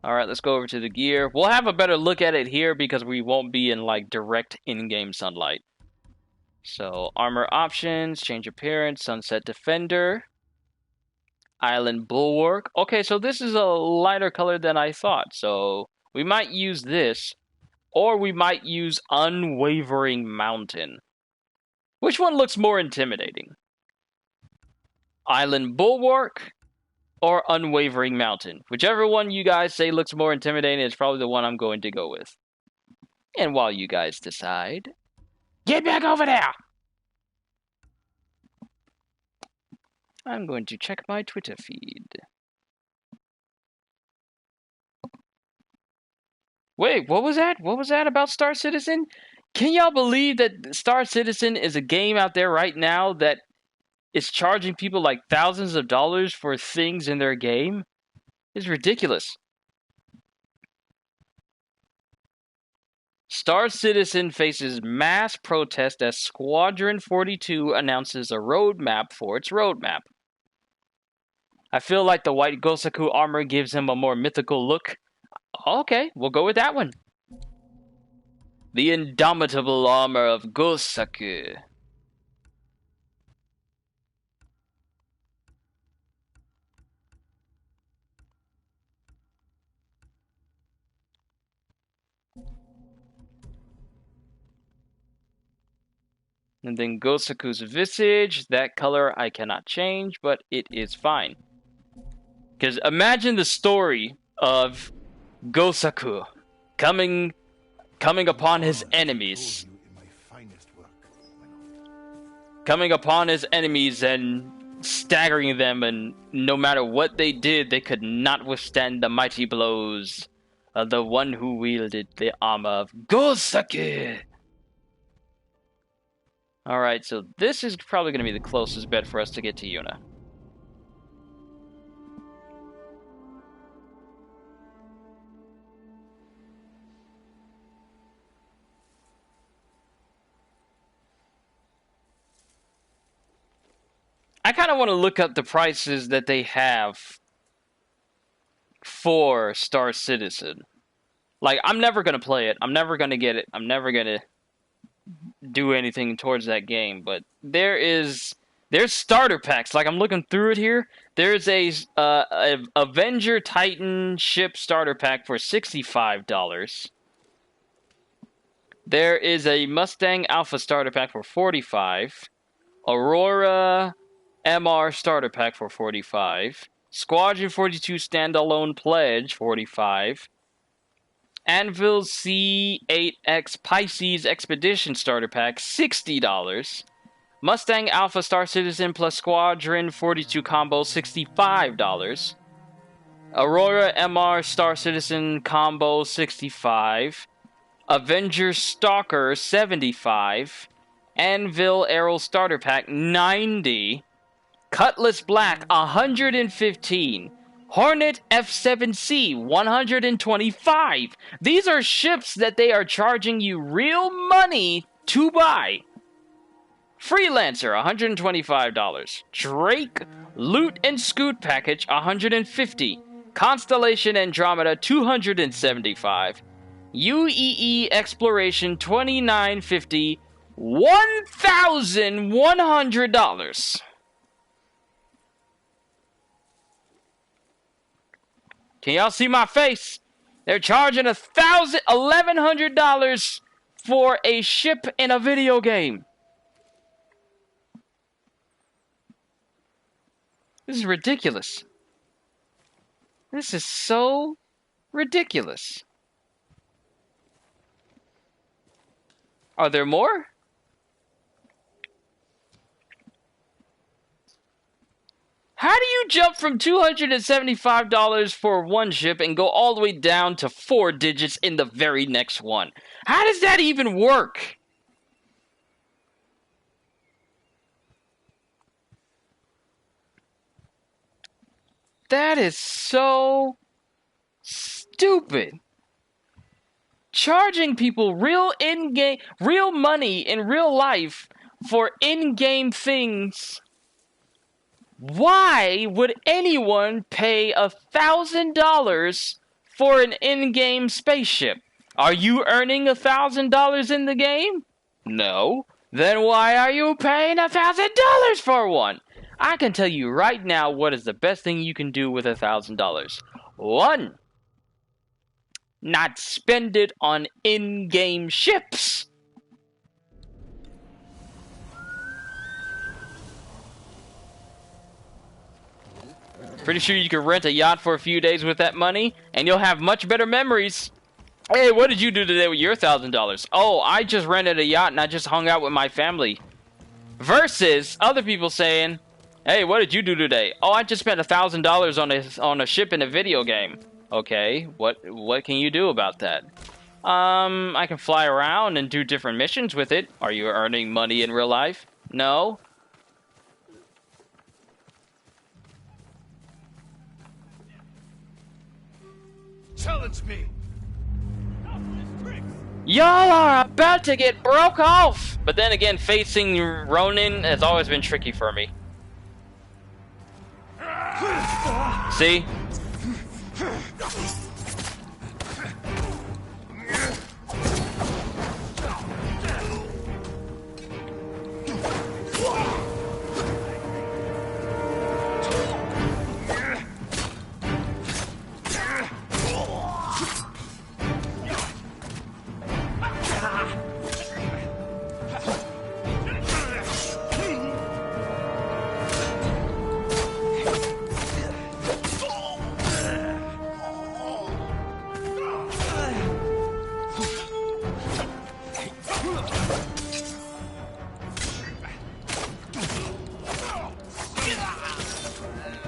Alright, let's go over to the gear. We'll have a better look at it here because we won't be in, like, direct in-game sunlight. So, armor options, change appearance, sunset defender, island bulwark. Okay, so this is a lighter color than I thought. So, we might use this, or we might use unwavering mountain. Which one looks more intimidating? Island bulwark or unwavering mountain? Whichever one you guys say looks more intimidating is probably the one I'm going to go with. And while you guys decide, get back over there! I'm going to check my Twitter feed. Wait, what was that? What was that about Star Citizen? Can y'all believe that Star Citizen is a game out there right now that is charging people like thousands of dollars for things in their game? It's ridiculous. Star Citizen faces mass protest as Squadron 42 announces a roadmap for its roadmap. I feel like the white Gosaku armor gives him a more mythical look. Okay, we'll go with that one. The indomitable armor of Gosaku. And then Gosaku's visage, that color I cannot change, but it is fine. Because imagine the story of Gosaku coming upon his enemies. Coming upon his enemies and staggering them, and no matter what they did, they could not withstand the mighty blows of the one who wielded the armor of Gosaku. Alright, so this is probably going to be the closest bet for us to get to Yuna. I kind of want to look up the prices that they have for Star Citizen. Like, I'm never going to play it. I'm never going to get it. I'm never going to do anything towards that game. But there's starter packs. Like, I'm looking through it here. There's a Avenger Titan ship starter pack for $65. There is a Mustang Alpha starter pack for 45. Aurora MR starter pack for 45. Squadron 42 standalone pledge 45. Anvil C8X Pisces Expedition starter pack $60. Mustang Alpha Star Citizen plus Squadron 42 combo $65. Aurora MR Star Citizen combo $65. Avenger Stalker $75. Anvil Arrow starter pack $90. Cutlass Black $115. Hornet F7C $125. These are ships that they are charging you real money to buy. Freelancer $125. Drake Loot and Scoot package $150. Constellation Andromeda $275. UEE Exploration $29.50. $1,100. Can y'all see my face? They're charging $1,100 for a ship in a video game. This is ridiculous. This is so ridiculous. Are there more? How do you jump from $275 for one ship and go all the way down to 4 digits in the very next one? How does that even work? That is so stupid. Charging people real money in real life for in-game things. Why would anyone pay $1,000 for an in-game spaceship? Are you earning $1,000 in the game? No. Then why are you paying $1,000 for one? I can tell you right now what is the best thing you can do with $1,000. 1. Not spend it on in-game ships. Pretty sure you can rent a yacht for a few days with that money, and you'll have much better memories. Hey, what did you do today with your $1,000? Oh, I just rented a yacht and I just hung out with my family. Versus other people saying, hey, what did you do today? Oh, I just spent $1,000 on a ship in a video game. Okay, what can you do about that? I can fly around and do different missions with it. Are you earning money in real life? No. Challenge me. Y'all are about to get broke off! But then again, facing Ronin has always been tricky for me. See?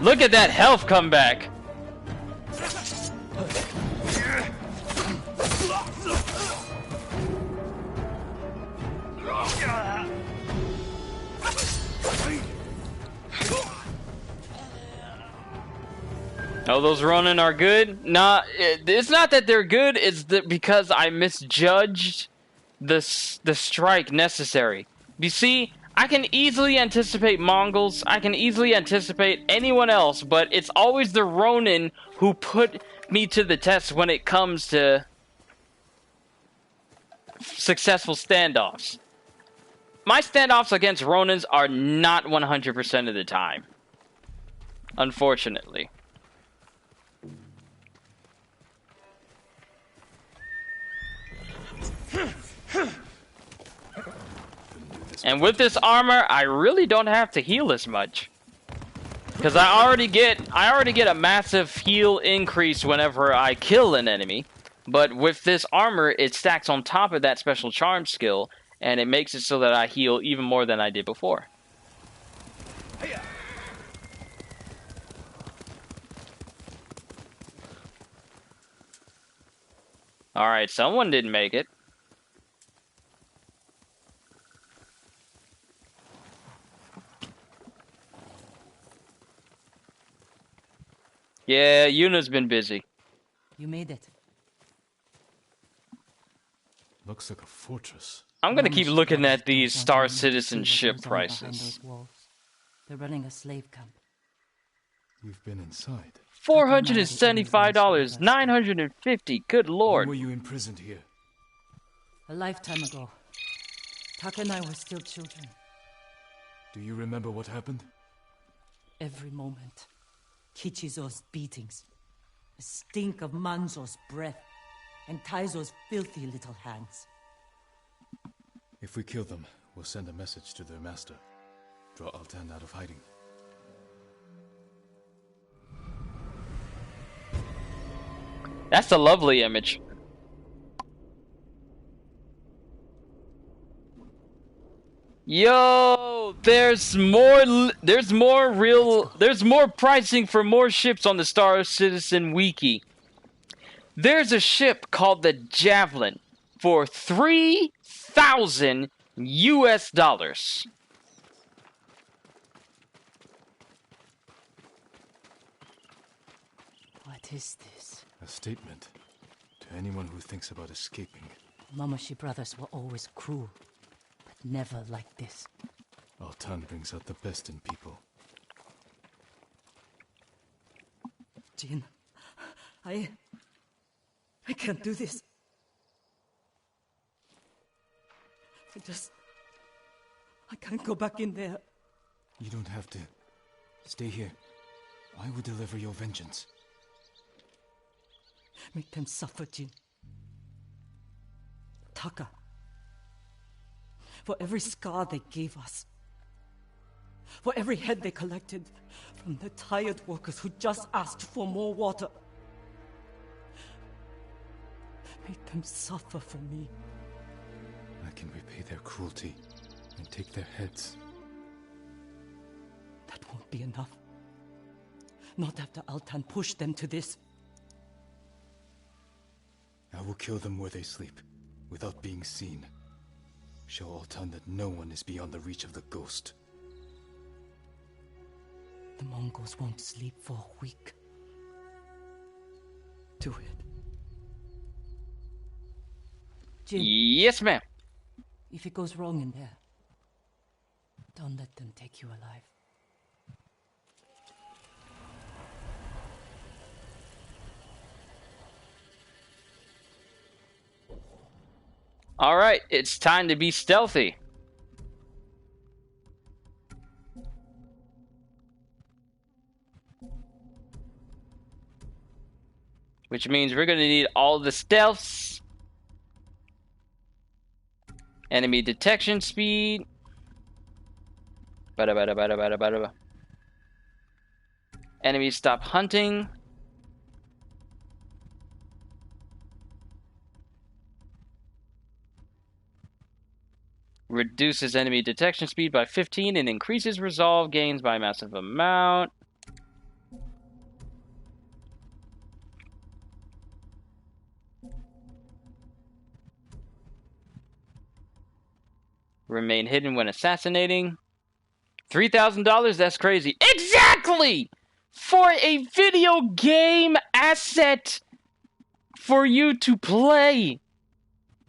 Look at that health come back. Oh, those Ronin are good? Nah, it's not that they're good, it's that because I misjudged the strike necessary. You see, I can easily anticipate Mongols, I can easily anticipate anyone else, but it's always the Ronin who put me to the test when it comes to successful standoffs. My standoffs against Ronins are not 100% of the time. Unfortunately. And with this armor, I really don't have to heal as much. Because I already get a massive heal increase whenever I kill an enemy. But with this armor, it stacks on top of that special charm skill, and it makes it so that I heal even more than I did before. Alright, someone didn't make it. Yeah, Yuna's been busy. You made it. Looks like a fortress. I'm gonna keep Mama's looking brothers at these don't Star want anyone to see what Citizenship goes on behind prices. those walls. They're running a slave camp. You've been inside. $475, $950. Good When lord. were you imprisoned here? A lifetime ago. Taka and I were still children. Do you remember what happened? Every moment. Kichizo's beatings. The stink of Manzo's breath. And Taizo's filthy little hands. If we kill them, we'll send a message to their master. Draw Altan out of hiding. That's a lovely image. Yo, there's more pricing for more ships on the Star Citizen wiki. There's a ship called the Javelin for 3,000 US dollars. What is this? A statement to anyone who thinks about escaping. Mamoshi brothers were always cruel, but never like this. Altan brings out the best in people. Jin, I can't do this. I can't go back in there. You don't have to. Stay here. I will deliver your vengeance. Make them suffer, Jin. Taka. For every scar they gave us. For every head they collected from the tired workers who just asked for more water. Make them suffer for me. I can repay their cruelty and take their heads. That won't be enough. Not after Altan pushed them to this. I will kill them where they sleep, without being seen. Show Altan that no one is beyond the reach of the ghost. The Mongols won't sleep for a week. Do it. Jin. Yes, ma'am. If it goes wrong in there, don't let them take you alive. Alright, it's time to be stealthy. Which means we're gonna need all the stealths. Enemy detection speed. Bada bada bada bada bada. Enemies stop hunting. Reduces enemy detection speed by 15 and increases resolve gains by a massive amount. Remain hidden when assassinating. $3,000? That's crazy. Exactly! For a video game asset for you to play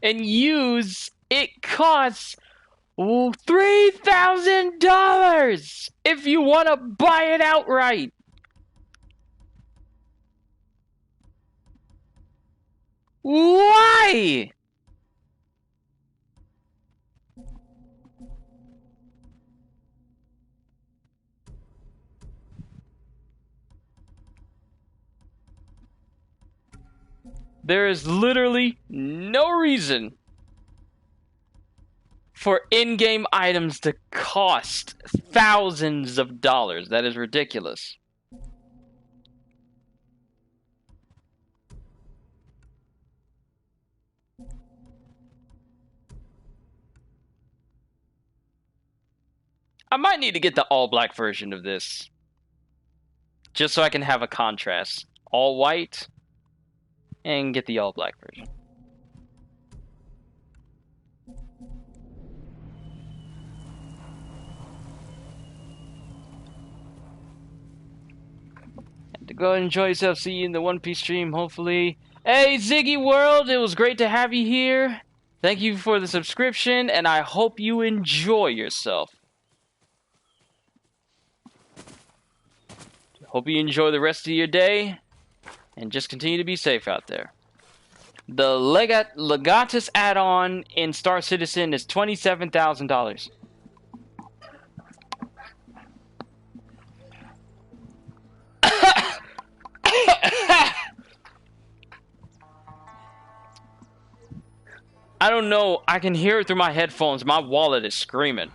and use, it costs $3,000 if you want to buy it outright. Why? There is literally no reason for in-game items to cost thousands of dollars. That is ridiculous. I might need to get the all-black version of this, just so I can have a contrast. All white, and get the all-black version. To go and enjoy yourself. See you in the One Piece stream, hopefully. Hey, Ziggy World, it was great to have you here. Thank you for the subscription, and I hope you enjoy yourself. Hope you enjoy the rest of your day, and just continue to be safe out there. The Legatus add-on in Star Citizen is $27,000. I don't know. I can hear it through my headphones. My wallet is screaming.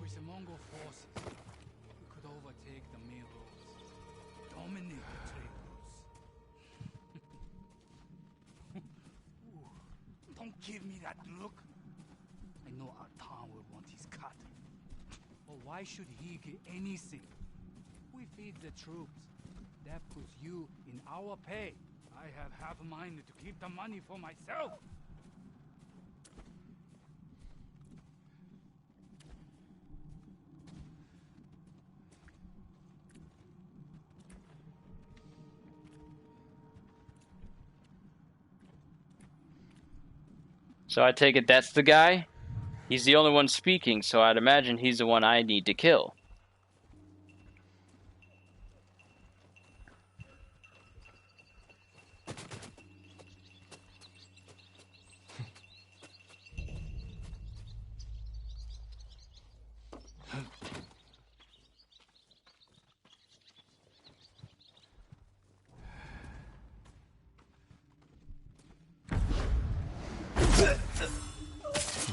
With the Mongol forces, we could overtake the main roads, dominate the trade routes. Don't give me that look. I know our town will want his cut. Well, why should he get anything? We feed the troops. That puts you in our pay. I have half a mind to keep the money for myself. So I take it that's the guy? He's the only one speaking, so I'd imagine he's the one I need to kill.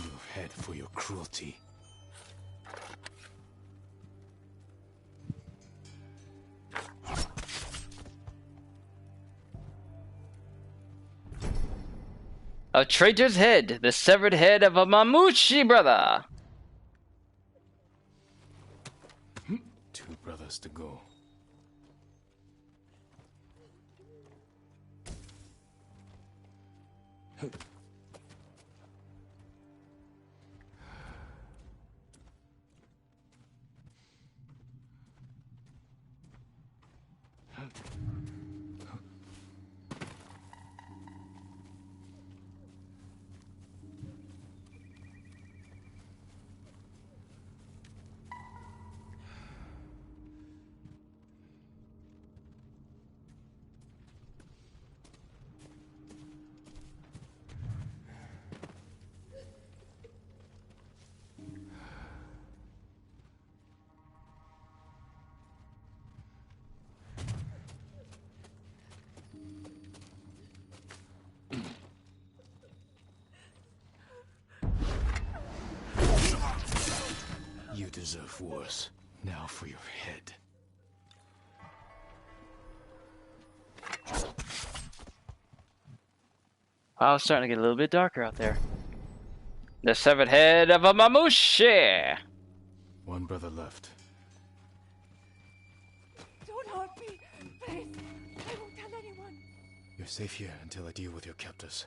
Your head for your cruelty. A traitor's head, the severed head of a Mamushi brother. Two brothers to go. You deserve worse. Now for your head. Wow, it's starting to get a little bit darker out there. The severed head of a Mamushi. One brother left. Don't hurt me, please. I won't tell anyone. You're safe here until I deal with your captors.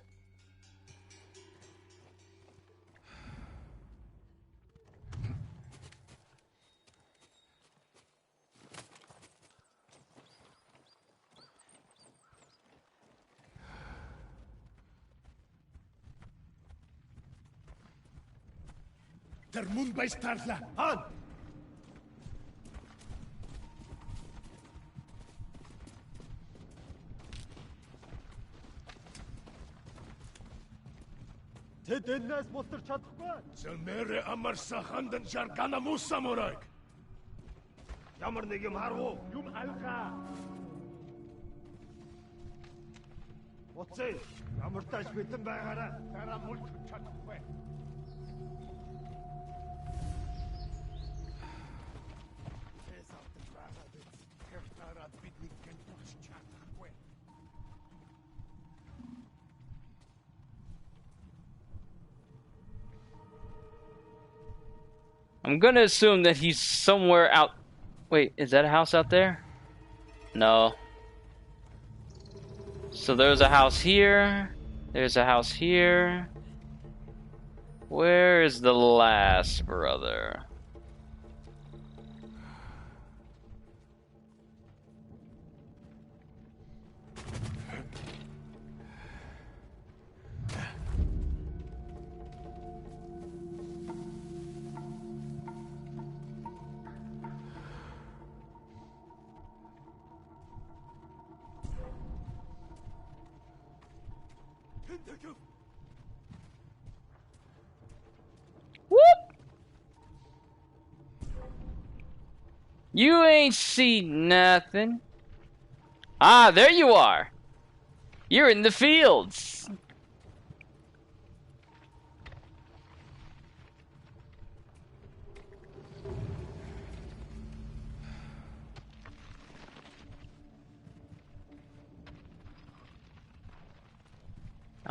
Sermun by Starla. Han! Тэд энэс мултарч чадахгүй. Сэлмэрэ амарса хандан жаргана мус самурайг. Ямар нэг юм харав уу? Юм алгаа. Уцээ, ямар тааш битэн байгаараа дараа мултарч чадахгүй. I'm gonna assume that he's somewhere out. Wait, is that a house out there? No. So there's a house here. There's a house here. Where is the last brother? Whoop! You ain't seen nothing. Ah, there you are. You're in the fields.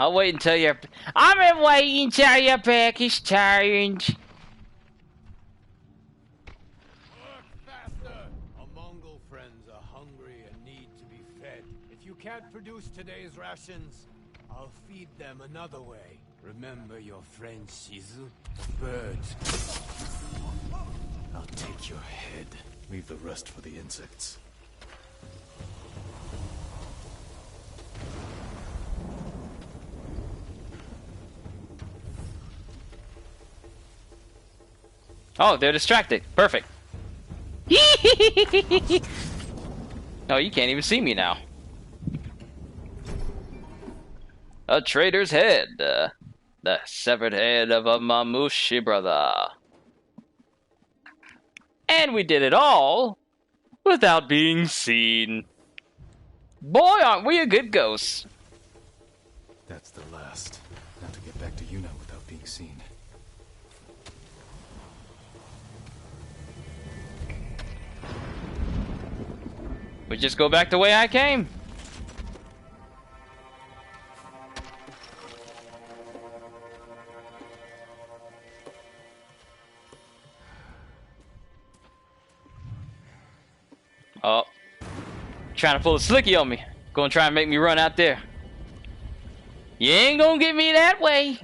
I'll wait until you're. I'm waiting until your back is turned. Our Mongol friends are hungry and need to be fed. If you can't produce today's rations, I'll feed them another way. Remember your friend Shizu? The birds. I'll take your head. Leave the rest for the insects. Oh, they're distracted. Perfect. Oh, you can't even see me now. A traitor's head. The severed head of a Mamushi brother. And we did it all without being seen. Boy, aren't we a good ghost. That's the last. Now to get back to Yuna without being seen. We just go back the way I came. Oh. Trying to pull a slicky on me. Gonna try and make me run out there. You ain't gonna get me that way.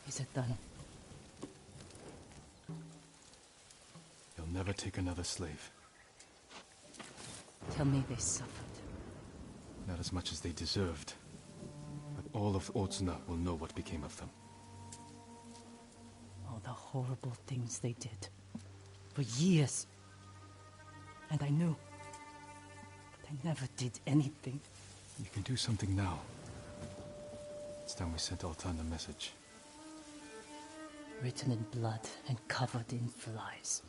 Is it done? They'll never take another slave. Tell me they suffered. Not as much as they deserved. But all of Otsuna will know what became of them. All the horrible things they did. For years. And I knew. But I never did anything. You can do something now. It's time we sent Altan a message. Written in blood and covered in flies.